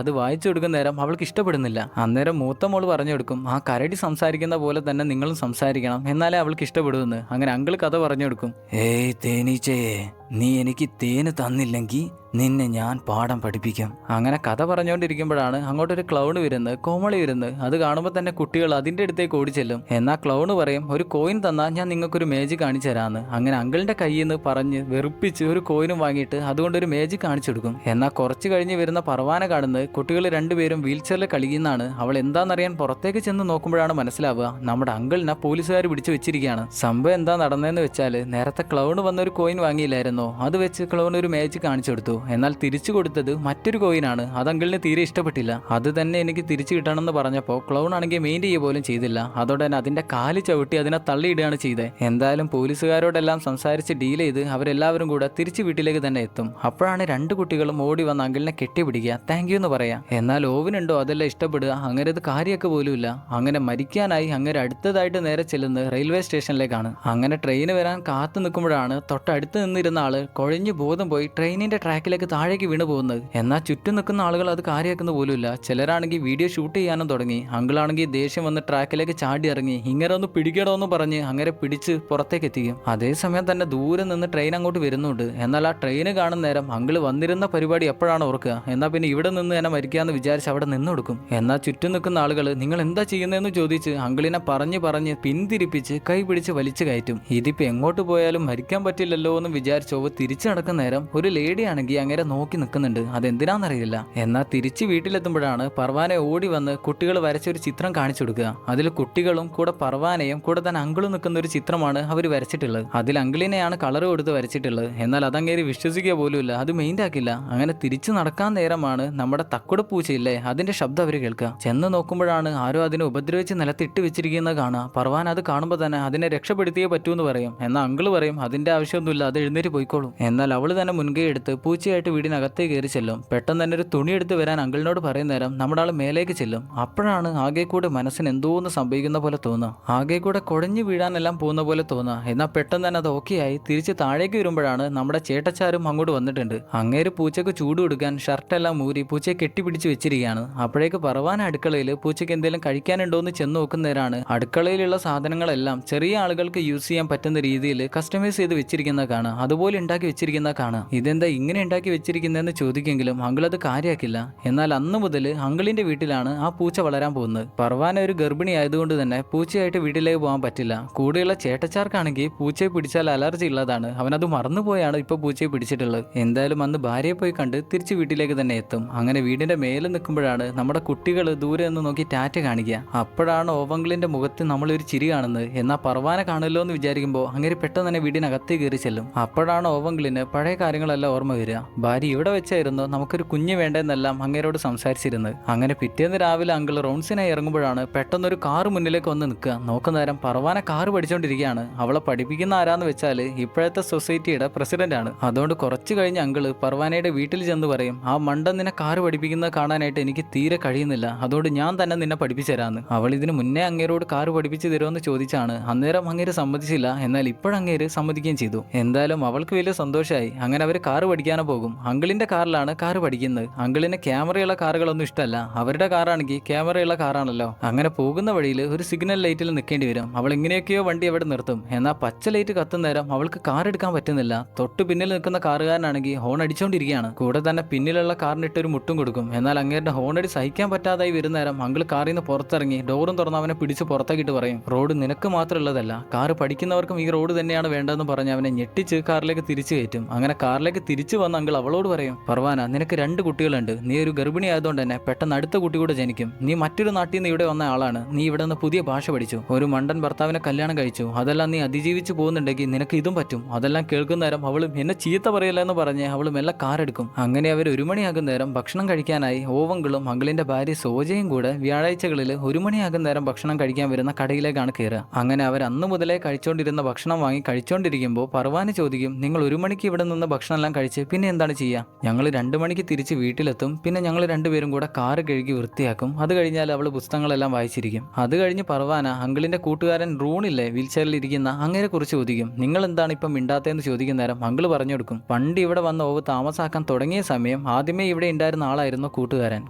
അത് വായിച്ചു കൊടുക്കുന്ന നേരം അവൾക്ക് ഇഷ്ടപ്പെടുന്നില്ല. അന്നേരം മൂത്ത മോള് പറഞ്ഞു കൊടുക്കും ആ കരടി സംസാരിക്കുന്ന പോലെ തന്നെ നിങ്ങളും സംസാരിക്കണം, എന്നാലേ അവൾക്ക് ഇഷ്ടപ്പെടുമെന്ന്. അങ്ങനെ അങ്കിൾ കഥ പറഞ്ഞു കൊടുക്കും. ഏയ് തേനീച്ചയെ, നീ എനിക്ക് തേന് തന്നില്ലെങ്കിൽ നിന്നെ ഞാൻ പാഠം പഠിപ്പിക്കും. അങ്ങനെ കഥ പറഞ്ഞുകൊണ്ടിരിക്കുമ്പോഴാണ് അങ്ങോട്ടൊരു ക്ലൗൺ വരുന്നത്, കോമളി വരുന്നത്. അത് കാണുമ്പോൾ തന്നെ കുട്ടികൾ അതിന്റെ അടുത്തേക്ക് ഓടിച്ചെല്ലും. എന്നാൽ ക്ലൗണ് പറയും ഒരു കോയിൻ തന്നാൽ ഞാൻ നിങ്ങൾക്കൊരു മേജിക് കാണിച്ചു തരാമെന്ന്. അങ്ങനെ അങ്കിളിന്റെ കയ്യിൽ നിന്ന് പറഞ്ഞ് വെറുപ്പിച്ച് ഒരു കോയിനും വാങ്ങിയിട്ട് അതുകൊണ്ടൊരു മേജിക് കാണിച്ചു കൊടുക്കും. എന്നാൽ കുറച്ച് കഴിഞ്ഞ് വരുന്ന പർവാന കാണുന്നത് കുട്ടികൾ 2 പേരും വീൽ ചെയറിൽ കളിക്കുന്നതാണ്. അവൾ എന്താണെന്നറിയാൻ പുറത്തേക്ക് ചെന്ന് നോക്കുമ്പോഴാണ് മനസ്സിലാവുക നമ്മുടെ അങ്കിളിനെ പോലീസുകാർ പിടിച്ചു വെച്ചിരിക്കുകയാണ്. സംഭവം എന്താ നടന്നതെന്ന് വെച്ചാൽ നേരത്തെ ക്ലൗണ് വന്നൊരു കോയിൻ വാങ്ങിയില്ലായിരുന്നു. തന്നോ അത് വെച്ച് ക്ലൗൺ ഒരു മാജിക് കാണിച്ചു കൊടുത്തു. എന്നാൽ തിരിച്ചു കൊടുത്തത് മറ്റൊരു കോയിനാണ്. അത് അങ്കിളിന് തീരെ ഇഷ്ടപ്പെട്ടില്ല. അത് തന്നെ എനിക്ക് തിരിച്ചു കിട്ടണമെന്ന് പറഞ്ഞപ്പോൾ ക്ലൗൺ ആണെങ്കിൽ മെയിൻ ചെയ്യുക പോലും ചെയ്തില്ല. അതോടെ തന്നെ അതിന്റെ കാല് ചവിട്ടി അതിനെ തള്ളിയിടുകയാണ് ചെയ്തത്. എന്തായാലും പോലീസുകാരോടെല്ലാം സംസാരിച്ച് ഡീൽ ചെയ്ത് അവരെല്ലാവരും കൂടെ തിരിച്ച് വീട്ടിലേക്ക് തന്നെ എത്തും. അപ്പോഴാണ് രണ്ട് കുട്ടികളും ഓടി വന്ന് അങ്കിളിനെ കെട്ടിപ്പിടിക്കുക, താങ്ക് യു എന്ന് പറയാം. എന്നാൽ ഓവിനുണ്ടോ അതെല്ലാം ഇഷ്ടപ്പെടുക, അങ്ങനെ അത് കാര്യമൊക്കെ പോലുമില്ല. അങ്ങനെ മരിക്കാനായി അങ്ങനെ അടുത്തതായിട്ട് നേരെ ചെല്ലുന്നത് റെയിൽവേ സ്റ്റേഷനിലേക്കാണ്. അങ്ങനെ ട്രെയിന് വരാൻ കാത്തു നിൽക്കുമ്പോഴാണ് തൊട്ടടുത്ത് നിന്നിരുന്ന ആള് കുഴഞ്ഞു ബോധം പോയി ട്രെയിനിന്റെ ട്രാക്കിലേക്ക് താഴേക്ക് വീണു പോകുന്നത്. എന്നാൽ ചുറ്റും നിൽക്കുന്ന ആളുകൾ അത് കാര്യമാക്കുന്ന പോലുമില്ല. ചിലരാണെങ്കിൽ വീഡിയോ ഷൂട്ട് ചെയ്യാനും തുടങ്ങി. അങ്കിളാണെങ്കിൽ ദേഷ്യം വന്ന് ട്രാക്കിലേക്ക് ചാടി ഇറങ്ങി ഇങ്ങനെ ഒന്ന് പിടിക്കണോ എന്ന് പറഞ്ഞ് അങ്ങനെ പിടിച്ച് പുറത്തേക്ക് എത്തിക്കും. അതേസമയം തന്നെ ദൂരെ നിന്ന് ട്രെയിൻ അങ്ങോട്ട് വരുന്നുണ്ട്. എന്നാൽ ആ ട്രെയിന് കാണുന്ന നേരം അങ്കിള് വന്നിരുന്ന പരിപാടി എപ്പോഴാണ് ഓർക്കുക. എന്നാൽ പിന്നെ ഇവിടെ നിന്ന് തന്നെ മരിക്കാന്ന് വിചാരിച്ച് അവിടെ നിന്ന് കൊടുക്കും. എന്നാൽ ചുറ്റും നിൽക്കുന്ന ആളുകൾ നിങ്ങൾ എന്താ ചെയ്യുന്നതെന്ന് ചോദിച്ച് അങ്കിളിനെ പറഞ്ഞ് പിന്തിരിപ്പിച്ച് കൈ പിടിച്ച് വലിച്ചു കയറ്റും. ഇതിപ്പോ എങ്ങോട്ട് പോയാലും മരിക്കാൻ പറ്റില്ലല്ലോ എന്ന് വിചാരിച്ചോ തിരിച്ചു നടക്കുന്ന നേരം ഒരു ലേഡി ആണെങ്കിൽ അങ്ങനെ നോക്കി നിൽക്കുന്നുണ്ട്. അതെന്തിനാന്നറിയില്ല. എന്നാൽ തിരിച്ച് വീട്ടിലെത്തുമ്പോഴാണ് പർവാനെ ഓടി വന്ന് കുട്ടികൾ വരച്ച ഒരു ചിത്രം കാണിച്ചു കൊടുക്കുക. അതിൽ കുട്ടികളും കൂടെ പർവാനയും കൂടെ തന്നെ അങ്കിളും നിൽക്കുന്ന ഒരു ചിത്രമാണ് അവർ വരച്ചിട്ടുള്ളത്. അതിൽ അങ്കിളിനെയാണ് കളർ കൊടുത്ത് വരച്ചിട്ടുള്ളത്. എന്നാൽ അതങ്ങേര് വിശ്വസിക്കുക പോലുമില്ല, അത് മെയിൻ്റ് ആക്കില്ല. അങ്ങനെ തിരിച്ചു നടക്കാൻ നേരമാണ് നമ്മുടെ തക്കുട പൂച്ചയില്ലേ അതിന്റെ ശബ്ദം അവർ കേൾക്കുക. ചെന്ന് നോക്കുമ്പോഴാണ് ആരോ അതിനെ ഉപദ്രവിച്ച് നിലത്തിട്ട് വെച്ചിരിക്കുന്നത് കാണുക. പർവാൻ അത് കാണുമ്പോൾ തന്നെ അതിനെ രക്ഷപ്പെടുത്തിയേ പറ്റൂന്ന് പറയും. എന്നാൽ അങ്കിള് പറയും അതിന്റെ ആവശ്യമൊന്നുമില്ല, അത് എഴുന്നേറ്റ് പോയിക്കോളും. എന്നാൽ അവള് തന്നെ മുൻകൈ എടുത്ത് പൂച്ചയായിട്ട് വീടിനകത്തേ കയറി ചെല്ലും. പെട്ടെന്ന് തന്നെ ഒരു തുണി എടുത്ത് വരാൻ അങ്കിളിനോട് പറയുന്ന നേരം നമ്മുടെ ആൾ മേലേക്ക് ചെല്ലും. അപ്പോഴാണ് ആകെ കൂടെ മനസ്സിന് എന്തോന്ന് സംഭവിക്കുന്ന പോലെ തോന്നുക. ആകെ കൂടെ കുഴഞ്ഞു വീഴാനെല്ലാം പോകുന്ന പോലെ തോന്നുക. എന്നാൽ പെട്ടെന്ന് തന്നെ അത് ഓക്കെ ആയി തിരിച്ച് താഴേക്ക് വരുമ്പോഴാണ് നമ്മുടെ ചേട്ടച്ചാരും അങ്ങോട്ട് വന്നിട്ടുണ്ട്. അങ്ങേര് പൂച്ചക്ക് ചൂട് കൊടുക്കാൻ ഷർട്ടെല്ലാം മൂരി പൂച്ചയെ കെട്ടിപ്പിടിച്ച് വെച്ചിരിക്കുകയാണ്. അപ്പോഴേക്ക് പറവാൻ അടുക്കളയിൽ പൂച്ചയ്ക്ക് എന്തെങ്കിലും കഴിക്കാനുണ്ടോ എന്ന് ചെന്ന് നോക്കുന്നേരാണ് അടുക്കളയിലുള്ള സാധനങ്ങളെല്ലാം ചെറിയ ആളുകൾക്ക് യൂസ് ചെയ്യാൻ പറ്റുന്ന രീതിയിൽ കസ്റ്റമൈസ് ചെയ്ത് വെച്ചിരിക്കുന്ന കാണാം. അതുപോലെ ഉണ്ടാക്കി വെച്ചിരിക്കുന്ന കാണാം. ഇതെന്താ ഇങ്ങനെ ഉണ്ടാക്കി വെച്ചിരിക്കുന്നതെന്ന് ചോദിക്കെങ്കിലും അങ്കിൾ അത് കാര്യമാക്കില്ല. എന്നാൽ അന്ന് മുതൽ അങ്കിളിന്റെ വീട്ടിലാണ് ആ പൂച്ച വളരാൻ പോകുന്നത്. പർവാന ഒരു ഗർഭിണി ആയതുകൊണ്ട് തന്നെ പൂച്ചയായിട്ട് വീട്ടിലേക്ക് പോകാൻ പറ്റില്ല. കൂടെയുള്ള ചേട്ടച്ചാർക്കാണെങ്കിൽ പൂച്ചയെ പിടിച്ചാൽ അലർജി ഉള്ളതാണ്. അവനത് മറന്നുപോയാണ് ഇപ്പൊ പൂച്ചയെ പിടിച്ചിട്ടുള്ളത്. എന്തായാലും അന്ന് ഭാര്യയെ പോയി കണ്ട് തിരിച്ച് വീട്ടിലേക്ക് തന്നെ എത്തും. അങ്ങനെ വീടിന്റെ മേലെ നിൽക്കുമ്പോഴാണ് നമ്മുടെ കുട്ടികൾ ദൂരെ നിന്ന് നോക്കി ടാറ്റ കാണിക്കുക. അപ്പോഴാണ് ഓവങ്കിളിന്റെ മുഖത്ത് നമ്മളൊരു ചിരി കാണുന്നത്. എന്നാൽ പർവാനെ കാണുമല്ലോ എന്ന് വിചാരിക്കുമ്പോൾ അങ്ങനെ പെട്ടെന്ന് തന്നെ വീടിനകത്ത് കയറി ചെല്ലും. അപ്പോഴാണ് ഓവങ്കിളിന് പഴയ കാര്യങ്ങളെല്ലാം ഓർമ്മ വരിക. ഭാര്യ ഇവിടെ വെച്ചായിരുന്നു നമുക്കൊരു കുഞ്ഞ് വേണ്ടെന്നെല്ലാം അങ്ങേരോട് സംസാരിച്ചിരുന്നത്. അങ്ങനെ പിറ്റേന്ന് രാവിലെ അങ്കിൾ റൗണ്ട്സിനായി ഇറങ്ങുമ്പോഴാണ് പെട്ടെന്നൊരു കാറ് മുന്നിലേക്ക് വന്ന് നിൽക്കുക. നോക്കുന്നേരം പർവാനെ കാറ് പഠിച്ചുകൊണ്ടിരിക്കുകയാണ്. അവളെ പഠിപ്പിക്കുന്ന ആരാന്ന് വെച്ചാൽ ഇപ്പോഴത്തെ സൊസൈറ്റിയുടെ പ്രസിഡന്റ് ആണ്. അതുകൊണ്ട് കുറച്ച് കഴിഞ്ഞ് അങ്കിള് പർവാനയുടെ വീട്ടിൽ ചെന്ന് പറയും ആ മണ്ടൻ നിന്നെ കാറ് പഠിപ്പിക്കുന്നത് കാണാനായിട്ട് എനിക്ക് തീരെ കഴിയുന്നില്ല, അതുകൊണ്ട് ഞാൻ തന്നെ നിന്നെ പഠിപ്പിച്ചു തരാന്ന്. അവൾ ഇതിന് മുന്നേ അങ്ങേരോട് കാറ് പഠിപ്പിച്ചു തരുമെന്ന് ചോദിച്ചാണ്. അന്നേരം അങ്ങേര് സമ്മതിച്ചില്ല. എന്നാൽ ഇപ്പോഴങ്ങേര് സമ്മതിക്കുകയും ചെയ്തു. എന്തായാലും അവൾക്ക് വലിയ സന്തോഷമായി. അങ്ങനെ അവർ കാറ് പഠിക്കാനോ പോകും. അങ്കിളിന്റെ കാറിലാണ് കാറ് പഠിക്കുന്നത്. അങ്കിളിന് ക്യാമറയുള്ള കാറുകളൊന്നും ഇഷ്ടമല്ല. അവരുടെ കാറാണെങ്കിൽ ക്യാമറയുള്ള കാറാണല്ലോ. അങ്ങനെ പോകുന്ന വഴിയിൽ ഒരു സിഗ്നൽ ലൈറ്റിൽ നിൽക്കേണ്ടി വരും. അവൾ എങ്ങനെയൊക്കെയോ വണ്ടി അവിടെ നിർത്തും. എന്നാൽ പച്ച ലൈറ്റ് കത്തുന്ന നേരം അവൾക്ക് കാർ എടുക്കാൻ പറ്റുന്നില്ല. തൊട്ട് പിന്നിൽ നിൽക്കുന്ന കാറുകാരനാണെങ്കിൽ ഹോൺ അടിച്ചുകൊണ്ടിരിക്കുകയാണ്. കൂടെ തന്നെ പിന്നിലുള്ള കാറിനിട്ട് ഒരു മുട്ടും കൊടുക്കും. എന്നാൽ അങ്ങേരുടെ ഹോണടി സഹിക്കാൻ പറ്റാതായി വരുന്ന നേരം അങ്കിൾ കാറിൽ നിന്ന് പുറത്തിറങ്ങി ഡോറും തുറന്ന് അവനെ പിടിച്ച് പുറത്താക്കിയിട്ട് പറയും റോഡ് നിനക്ക് മാത്രമുള്ളതല്ല, കാറ് പഠിക്കുന്നവർക്കും ഈ റോഡ് തന്നെയാണ് വേണ്ടതെന്ന് പറഞ്ഞ് അവനെ ഞെട്ടിച്ച് കാറിലേക്ക് തിരിച്ചു കയറ്റും. അങ്ങനെ കാറിലേക്ക് തിരിച്ചു വന്ന അങ്കിൾ അവളോട് പറയും പർവാന നിനക്ക് 2 കുട്ടികളുണ്ട്. നീ ഒരു ഗർഭിണി ആയതുകൊണ്ട് തന്നെ പെട്ടെന്ന് അടുത്ത കുട്ടി കൂടെ ജനിക്കും. നീ മറ്റൊരു നാട്ടിൽ നിന്ന് ഇവിടെ വന്ന ആളാണ്. നീ ഇവിടെ നിന്ന് പുതിയ ഭാഷ പഠിച്ചു, ഒരു മണ്ടൻ ഭർത്താവിനെ കല്യാണം കഴിച്ചു. അതെല്ലാം നീ അതിജീവിച്ച് പോകുന്നുണ്ടെങ്കിൽ നിനക്ക് ഇതും പറ്റും. അതെല്ലാം കേൾക്കുന്ന നേരം അവളും എന്നെ ചീത്ത പറയില്ല എന്ന് പറഞ്ഞ് അവളും എല്ലാം കാറെടുക്കും. അങ്ങനെ അവർ 1 മണിയാകുന്ന നേരം ഭക്ഷണം കഴിക്കാനായി ഓവങ്കിളും അങ്കിളിന്റെ ഭാര്യ സോജയും കൂടെ വ്യാഴാഴ്ചകളിൽ 1 മണിയാകുന്ന നേരം ഭക്ഷണം കഴിക്കാൻ വരുന്ന കടയിലേക്കാണ് കയറുക. അങ്ങനെ അവർ അന്ന് മുതലേ കഴിച്ചുകൊണ്ടിരുന്ന ഭക്ഷണം വാങ്ങി കഴിച്ചുകൊണ്ടിരിക്കുമ്പോൾ പർവാന് ചോദിക്കും നിങ്ങൾ 1 മണിക്ക് ഇവിടെ നിന്ന് ഭക്ഷണം എല്ലാം കഴിച്ച് പിന്നെ എന്താണ് ചെയ്യുക? ഞങ്ങൾ 2 മണിക്ക് തിരിച്ച് വീട്ടിലെത്തും. പിന്നെ ഞങ്ങൾ രണ്ടുപേരും കൂടെ കാറ് കഴുകി വൃത്തിയാക്കും. അത് കഴിഞ്ഞാൽ അവൾ പുസ്തകങ്ങളെല്ലാം വായിച്ചിരിക്കും. അത് കഴിഞ്ഞ് പർവാന അങ്കിളിന്റെ കൂട്ടുകാരൻ റൂണില്ലേ വീൽചെയറിൽ ഇരിക്കുന്ന അങ്ങനെ കുറിച്ച് ചോദിക്കും നിങ്ങൾ എന്താണ് ഇപ്പം മിണ്ടാത്തതെന്ന് ചോദിക്കുന്ന നേരം അങ്കിള് പറഞ്ഞു കൊടുക്കും പണ്ട് ഇവിടെ വന്ന് ഓവ് താമസാക്കാൻ തുടങ്ങിയ സമയം ആദ്യമേ ഇവിടെ ഉണ്ടായിരുന്ന ആളായിരുന്നു കൂട്ടുകാരൻ.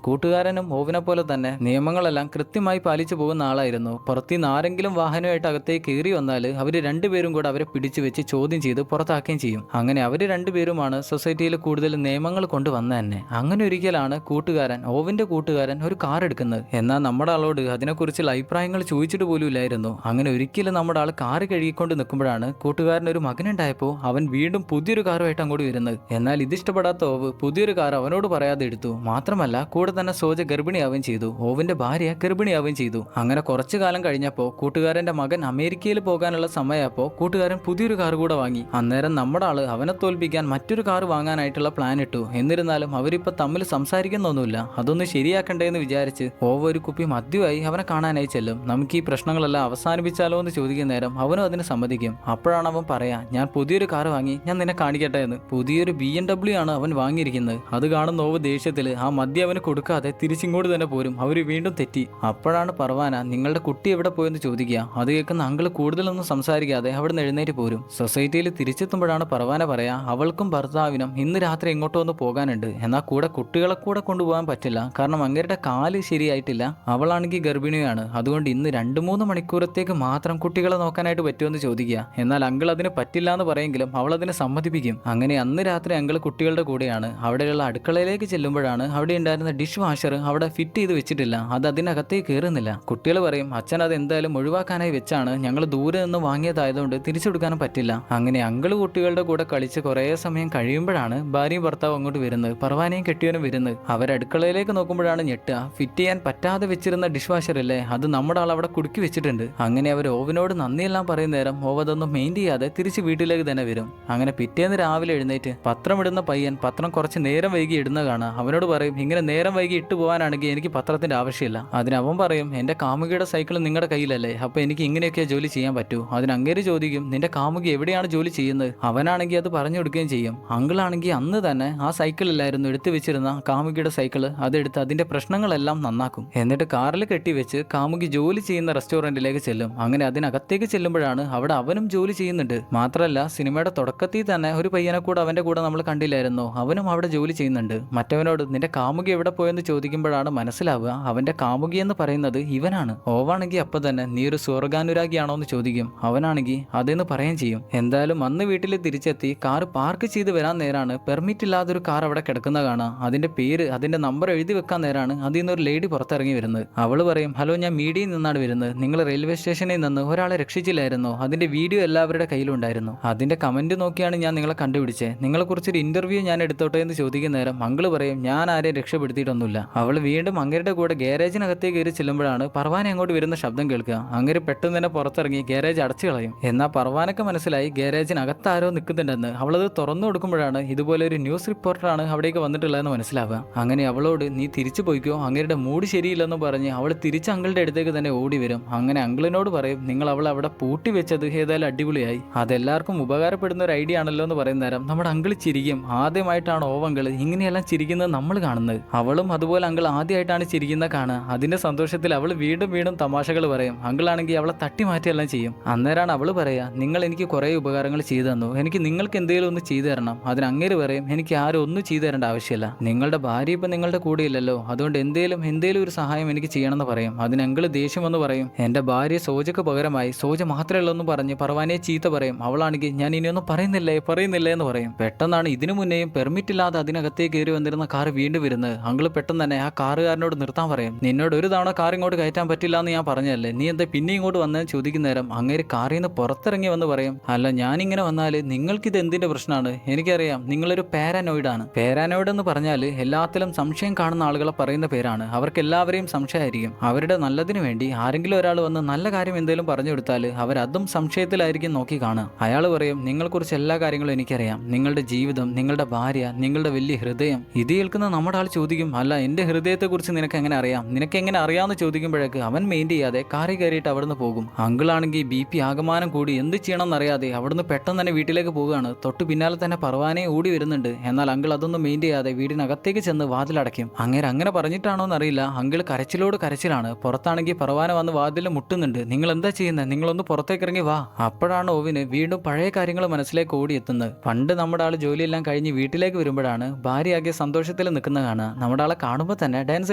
കൂട്ടുകാരനും ഓവിനെ പോലെ തന്നെ നിയമങ്ങളെല്ലാം കൃത്യമായി പാലിച്ചു പോകുന്ന ആളായിരുന്നു. പുറത്തുനിന്ന് ആരെങ്കിലും വാഹനമായിട്ട് അകത്തേക്ക് കയറി വന്നാൽ അവർ രണ്ടുപേരും കൂടെ അവരെ പിടിച്ചു വെച്ച് ചോദ്യം ചെയ്ത് പുറത്താക്കുകയും ചെയ്യും. അങ്ങനെ അവർ രണ്ടുപേരുമാണ് സൊസൈറ്റിയിൽ കൂടുതൽ നിയമങ്ങൾ കൊണ്ടുവന്ന തന്നെ. അങ്ങനെ ഒരിക്കലാണ് കൂട്ടുകാരൻ ഓവിന്റെ കൂട്ടുകാരൻ ഒരു കാർ എടുക്കുന്നത്. എന്നാൽ നമ്മുടെ ആളോട് അതിനെക്കുറിച്ചുള്ള അഭിപ്രായങ്ങൾ ചോദിച്ചിട്ട് പോലും ഇല്ലായിരുന്നു. അങ്ങനെ ഒരിക്കലും നമ്മുടെ ആൾ കാറ് കഴുകിക്കൊണ്ട് നിൽക്കുമ്പോഴാണ് കൂട്ടുകാരൻ ഒരു മകനുണ്ടായപ്പോൾ അവൻ വീണ്ടും പുതിയൊരു കാറുമായിട്ട് അങ്ങോട്ട് വരുന്നത്. എന്നാൽ ഇതിഷ്ടപ്പെടാത്ത ഓവ് പുതിയൊരു കാർ അവനോട് പറയാതെ എടുത്തു. മാത്രമല്ല കൂടെ തന്നെ സോജ ഗർഭിണിയാവുകയും ചെയ്തു. ഓവിന്റെ ഭാര്യ ഗർഭിണിയാവുകയും ചെയ്തു. അങ്ങനെ കുറച്ചു കാലം കഴിഞ്ഞപ്പോൾ കൂട്ടുകാരന്റെ മകൻ അമേരിക്കയിൽ പോകാനുള്ള സമയപ്പോൾ കൂട്ടുകാരൻ പുതിയൊരു കാർ കൂടെ വാങ്ങി. അന്നേരം നമ്മുടെ ആള് അവനെ തോൽപ്പിക്കാൻ മറ്റൊരു കാർ വാങ്ങാനായിട്ടുള്ള പ്ലാൻ ഇട്ടു. എന്നിരുന്നാലും അവരിപ്പോൾ തമ്മിൽ സംസാരിക്കുന്നൊന്നുമില്ല. അതൊന്ന് ശരിയാക്കണ്ടേ എന്ന് വിചാരിച്ച് ഓവ ഒരു കുപ്പി മദ്യമായി അവനെ കാണാനായി ചെല്ലും. നമുക്ക് ഈ പ്രശ്നങ്ങളെല്ലാം അവസാനിപ്പിച്ചാലോ എന്ന് ചോദിക്കുന്ന നേരം അവനും അതിന് സമ്മതിക്കും. അപ്പോഴാണ് അവൻ പറയാ, ഞാൻ പുതിയൊരു കാർ വാങ്ങി, ഞാൻ നിന്നെ കാണിക്കട്ടെ എന്ന്. പുതിയൊരു BMW ആണ് അവൻ വാങ്ങിയിരിക്കുന്നത്. അത് കാണുന്ന ഓവ ദേഷ്യത്തില് ആ മദ്യം അവന് കൊടുക്കാതെ തിരിച്ചിങ്ങോട്ട് തന്നെ പോരും. അവര് വീണ്ടും തെറ്റി. അപ്പോഴാണ് പർവാന നിങ്ങളുടെ കുട്ടി എവിടെ പോയെന്ന് ചോദിക്കുക. അത് കേൾക്കുന്ന അങ്കിള് കൂടുതലൊന്നും സംസാരിക്കാതെ അവിടെ നിന്ന് എഴുന്നേറ്റ് പോരും. സൊസൈറ്റിയിൽ തിരിച്ചെത്തുമ്പോഴാണ് പർവാന പറയാ, അവൾക്കും ഭർത്താവിനും ഇന്ന് രാത്രി എങ്ങോട്ടോ ഒന്ന് പോകാനുണ്ട്. എന്നാൽ കൂടെ കുട്ടികളെ കൂടെ കൊണ്ടുപോകാൻ പറ്റില്ല, കാരണം അങ്ങേരുടെ കാല് ശരിയായിട്ടില്ല. അവളാണെങ്കിൽ ഗർഭിണിയാണ്. അതുകൊണ്ട് ഇന്ന് 2-3 മണിക്കൂറത്തേക്ക് മാത്രം കുട്ടികളെ നോക്കാനായിട്ട് പറ്റുമെന്ന് ചോദിക്കുക. എന്നാൽ അങ്കിൾ അതിന് പറ്റില്ല എന്ന് പറയെങ്കിലും അവൾ അതിനെ സമ്മതിപ്പിക്കും. അങ്ങനെ അന്ന് രാത്രി അങ്കിൾ കുട്ടികളുടെ കൂടെയാണ്. അവിടെയുള്ള അടുക്കളയിലേക്ക് ചെല്ലുമ്പോഴാണ് അവിടെ ഉണ്ടായിരുന്ന ഡിഷ് വാഷർ അവിടെ ഫിറ്റ് ചെയ്ത് വെച്ചിട്ടില്ല. അത് അതിനകത്തേക്ക് കയറുന്നില്ല. കുട്ടികൾ പറയും, അച്ഛൻ അത് എന്തായാലും ഒഴിവാക്കാനായി വെച്ചാണ്, ഞങ്ങൾ ദൂരെ നിന്ന് വാങ്ങിയതായതുകൊണ്ട് തിരിച്ചെടുക്കാനും പറ്റില്ല. അങ്ങനെ അങ്കിൾ കുട്ടികളുടെ കൂടെ കളിച്ച് കുറേ സമയം കഴിയുമ്പോഴാണ് ഭാര്യയും ഭർത്താവും അങ്ങോട്ട് വരുന്നത്. പർവാനയും കെട്ടിയവനും വരുന്നത്. അവരടുക്കളയിലേക്ക് നോക്കുമ്പോഴാണ് ഞെട്ടുക. ഫിറ്റ് ചെയ്യാൻ പറ്റാതെ വെച്ചിരുന്ന ഡിഷ് വാഷർ അല്ലേ, അത് നമ്മുടെ ആൾ അവിടെ കുടുക്കി വെച്ചിട്ടുണ്ട്. അങ്ങനെ അവർ ഓവനോട് നന്ദിയെല്ലാം പറയുന്ന നേരം ഓവ അതൊന്നും മെയിൻ ചെയ്യാതെ തിരിച്ച് വീട്ടിലേക്ക് തന്നെ വരും. അങ്ങനെ പിറ്റേന്ന് രാവിലെ എഴുന്നേറ്റ് പത്രമിടുന്ന പയ്യൻ പത്രം കുറച്ച് നേരം വൈകി ഇടുന്ന കാണാം. അവനോട് പറയും, ഇങ്ങനെ നേരം വൈകി ഇട്ട് പോകാനാണെങ്കിൽ എനിക്ക് പത്രത്തിന്റെ ആവശ്യമില്ല. അതിന് അവൻ പറയും, എന്റെ കാമുകിയുടെ സൈക്കിൾ നിങ്ങളുടെ കയ്യിലല്ലേ, അപ്പൊ എനിക്ക് ഇങ്ങനെയൊക്കെ ജോലി ചെയ്യാൻ പറ്റൂ. അതിന് അങ്ങേര് ചോദിക്കും, നിന്റെ കാമുകി എവിടെയാണ് ജോലി ചെയ്യുന്നത്? അവനാണെങ്കിൽ അത് പറഞ്ഞു കൊടുക്കുകയും ചെയ്യും. അങ്കിളാണെങ്കിൽ അന്ന് തന്നെ ആ സൈക്കിളിലായിരുന്നു എടുത്തു വെച്ചിരുന്ന കാമുകിയുടെ സൈക്കിള്. അതെടുത്ത് അതിന്റെ പ്രശ്നങ്ങളെല്ലാം നന്നാക്കും. എന്നിട്ട് കാറിൽ കെട്ടിവെച്ച് കാമുകി ജോലി ചെയ്യുന്ന റെസ്റ്റോറന്റിലേക്ക് ചെല്ലും. അങ്ങനെ അതിനകത്തേക്ക് ചെല്ലുമ്പോഴാണ് അവിടെ അവനും ജോലി ചെയ്യുന്നുണ്ട്. മാത്രമല്ല സിനിമയുടെ തുടക്കത്തിൽ തന്നെ ഒരു പയ്യനെ കൂടെ അവന്റെ കൂടെ നമ്മൾ കണ്ടില്ലായിരുന്നോ, അവനും അവിടെ ജോലി ചെയ്യുന്നുണ്ട്. മറ്റവനോട് നിന്റെ കാമുകി എവിടെ പോയെന്ന് ചോദിക്കുമ്പോഴാണ് മനസ്സിലാവുക അവന്റെ കാമുകി എന്ന് പറയുന്നത് ഇവനാണ്. ഓവാണെങ്കിൽ അപ്പൊ തന്നെ നീ ഒരു സ്വർഗാനുരാഗിയാണോ എന്ന് ചോദിക്കും. അവനാണെങ്കിൽ അതെന്ന് പറയുകയും ചെയ്യും. എന്തായാലും അന്ന് വീട്ടിൽ തിരിച്ചെത്തി കാർ പാർക്ക് ചെയ്ത് വരാൻ നേരാണ് പെർമിറ്റ് ഇല്ലാതൊരു കാർ അവിടെ കിടക്കുന്ന കാണാം. അതിന്റെ പേര് അതിന്റെ നമ്പർ എഴുതി വെക്കാൻ നേരാണ് അതിൽ നിന്നൊരു ലേഡി പുറത്തിറങ്ങി വരുന്നത്. അവള് പറയും, ഹലോ, ഞാൻ മീഡിയയിൽ നിന്നാണ് വരുന്നത്. നിങ്ങൾ റെയിൽവേ സ്റ്റേഷനിൽ നിന്ന് ഒരാളെ രക്ഷിച്ചില്ലായിരുന്നോ? അതിന്റെ വീഡിയോ എല്ലാവരുടെ കയ്യിലുണ്ടായിരുന്നു. അതിന്റെ കമന്റ് നോക്കിയാണ് ഞാൻ നിങ്ങളെ കണ്ടുപിടിച്ചത്. നിങ്ങളെ കുറിച്ചൊരു ഇന്റർവ്യൂ ഞാൻ എടുത്തോട്ടെ എന്ന് ചോദിക്കുന്ന നേരം അങ്കിള് പറയും, ഞാൻ ആരെയും രക്ഷപ്പെടുത്തിയിട്ടൊന്നുമില്ല. അവൾ വീണ്ടും അങ്ങരുടെ കൂടെ ഗാരേജിനകത്തേക്ക് കയറി ചെല്ലുമ്പോഴാണ് പർവാന അങ്ങോട്ട് വരുന്ന ശബ്ദം കേൾക്കുക. അങ്ങനെ പെട്ടെന്ന് തന്നെ പുറത്തിറങ്ങി ഗാരേജ് അടച്ചു കളയും. എന്നാൽ പർവാനക്ക് മനസ്സിലായി ഗാരേജിനകത്ത് ആരോ നിൽക്കുന്നുണ്ടെന്ന്. അവളത് തുറന്നു കൊടുക്കുമ്പോഴാണ് ഇതുപോലെ ഒരു ന്യൂസ് റിപ്പോർട്ടറാണ് അവിടേക്ക് വന്നിട്ടുള്ളതെന്ന് മനസ്സിലാവുക. അങ്ങനെ അവളോട് നീ തിരിച്ചു പോയിക്കോ, അങ്ങയുടെ മൂഡ് ശരിയില്ലെന്ന് പറഞ്ഞ് അവൾ തിരിച്ച് അങ്കിളുടെ അടുത്തേക്ക് തന്നെ ഓടി വരും. അങ്ങനെ അങ്കിളിനോട് പറയും, നിങ്ങൾ അവൾ അവിടെ പൂട്ടി വെച്ചത് ഏതായാലും അടിപൊളിയായി, അതെല്ലാവർക്കും ഉപകാരപ്പെടുന്ന ഒരു ഐഡിയ ആണല്ലോ എന്ന് പറയുന്ന നേരം നമ്മുടെ അങ്കിൾ ചിരിക്കും. ആദ്യമായിട്ടാണ് ഓവങ്കിള് ഇങ്ങനെയെല്ലാം ചിരിക്കുന്നത് നമ്മൾ കാണുന്നത്. അവളും അതുപോലെ അങ്കിൾ ആദ്യമായിട്ടാണ് ചിരിക്കുന്ന കാണുക. അതിന്റെ സന്തോഷത്തിൽ അവൾ വീണ്ടും വീണ്ടും തമാശകൾ പറയും. അങ്കിളാണെങ്കിൽ അവളെ തട്ടി മാറ്റിയെല്ലാം ചെയ്യും. അന്നേരമാണ് അവള് പറയാ, നിങ്ങൾ എനിക്ക് കുറെ ഉപകാരങ്ങൾ ചെയ്തു തന്നു, എനിക്ക് നിങ്ങൾക്ക് എന്തെങ്കിലും ഒന്ന് ചെയ്തു തരണം. അതിന് അങ്ങേര് പറയും, എനിക്ക് ആരും ഒന്നും ചെയ്തു തരേണ്ട ആവശ്യമില്ല, നിങ്ങളുടെ ഭാര്യ ഇപ്പം നിങ്ങളുടെ കൂടെ ഇല്ലല്ലോ, അതുകൊണ്ട് എന്തേലും ഒരു സഹായം എനിക്ക് ചെയ്യണമെന്ന് പറയും. അതിന് അങ്കിള് ദേഷ്യം എന്ന് പറയും, എന്റെ ഭാര്യ സോജക്ക് പകരമായി സോജ മാത്രമേ ഉള്ളൂ എന്ന് പറഞ്ഞ് പർവാനയെ ചീത്ത പറയും. അവളാണെങ്കിൽ ഞാൻ ഇനിയൊന്നും പറയുന്നില്ലേ എന്ന് പറയും. പെട്ടെന്നാണ് ഇതിനു മുന്നേയും പെർമിറ്റ് ഇല്ലാതെ അതിനകത്തേക്ക് കയറി വന്നിരുന്ന കാർ വീണ്ടും വരുന്നത്. അങ്കിള് പെട്ടെന്ന് തന്നെ ആ കാറുകാരനോട് നിർത്താൻ പറയും. നിന്നോട് ഒരു തവണ കാർ ഇങ്ങോട്ട് കയറ്റാൻ പറ്റില്ല എന്ന് ഞാൻ പറഞ്ഞല്ലേ, നീ എന്താ പിന്നെ ഇങ്ങോട്ട് വന്നതെന്ന് ചോദിക്കുന്ന നേരം അങ്ങേര് കാറിൽ നിന്ന് പുറത്തിറങ്ങി വന്ന് പറയും, അല്ല ഞാനിങ്ങനെ വന്നാൽ നിങ്ങൾക്കിത് എന്തിന്റെ പ്രശ്നമാണ്? എനിക്കറിയാം നിങ്ങളൊരു പാരാനോയിഡാണ്. പാരാനോയിഡ് എന്ന് പറഞ്ഞാൽ എല്ലാത്തിലും സംശയം കാണുന്ന ആളുകളെ പറയുന്ന പേരാണ്. അവർക്ക് എല്ലാവരെയും സംശയമായിരിക്കും. അവരുടെ നല്ലതിന് വേണ്ടി ആരെങ്കിലും ഒരാൾ വന്ന് നല്ല കാര്യം എന്തെങ്കിലും പറഞ്ഞു കൊടുത്താൽ അവരതും സംശയത്തിലായിരിക്കും നോക്കി കാണുക. അയാൾ പറയും, നിങ്ങളെക്കുറിച്ച് എല്ലാ കാര്യങ്ങളും എനിക്കറിയാം, നിങ്ങളുടെ ജീവിതം, നിങ്ങളുടെ ഭാര്യ, നിങ്ങളുടെ വലിയ ഹൃദയം. ഇത് കേൾക്കുന്ന നമ്മുടെ ആൾ ചോദിക്കും, അല്ല എന്റെ ഹൃദയത്തെക്കുറിച്ച് നിനക്ക് എങ്ങനെ അറിയാം, നിനക്ക് എങ്ങനെ അറിയാമെന്ന് ചോദിക്കുമ്പോഴേക്ക് അവൻ മെയിൻ ചെയ്യാതെ കാറി കയറിയിട്ട് അവിടുന്ന് പോകും. അങ്കിളാണെങ്കിൽ BP ആകമാനം കൂടി എന്ത് ചെയ്യണമെന്ന് അറിയാതെ അവിടുന്ന് പെട്ടെന്ന് തന്നെ വീട്ടിലേക്ക് പോവുകയാണ്. തൊട്ട് പിന്നാലെ തന്നെ പർവാനയെ ഓടി വരുന്നുണ്ട്. എന്നാൽ അങ്കിൾ അതൊന്നും മെയിൻ ചെയ്യാതെ വീടിനകത്തേക്ക് ചെന്ന് വാതിലടയ്ക്കും. അങ്ങനെ പറഞ്ഞിട്ടാണോ എന്നറിയില്ല, അങ്കിൾ കരച്ചിലോട് കരച്ചിലാണ്. പുറത്താണെങ്കിൽ പർവാന വന്ന് വാതിൽ മുട്ടുന്നുണ്ട്. നിങ്ങൾ എന്താ ചെയ്യുന്നത്, നിങ്ങളൊന്ന് പുറത്തേക്ക് ഇറങ്ങി വാ. അപ്പോഴാണ് ഓവിന് വീണ്ടും പഴയ കാര്യങ്ങൾ മനസ്സിലേക്ക് ഓടിയെത്തുന്നത്. പണ്ട് നമ്മുടെ ആൾ ജോലിയെല്ലാം കഴിഞ്ഞ് വീട്ടിലേക്ക് വരുമ്പോഴാണ് ഭാര്യയാകെ സന്തോഷത്തിൽ നിൽക്കുന്ന കാണുക. നമ്മുടെ ആളെ കാണുമ്പോൾ തന്നെ ഡാൻസ്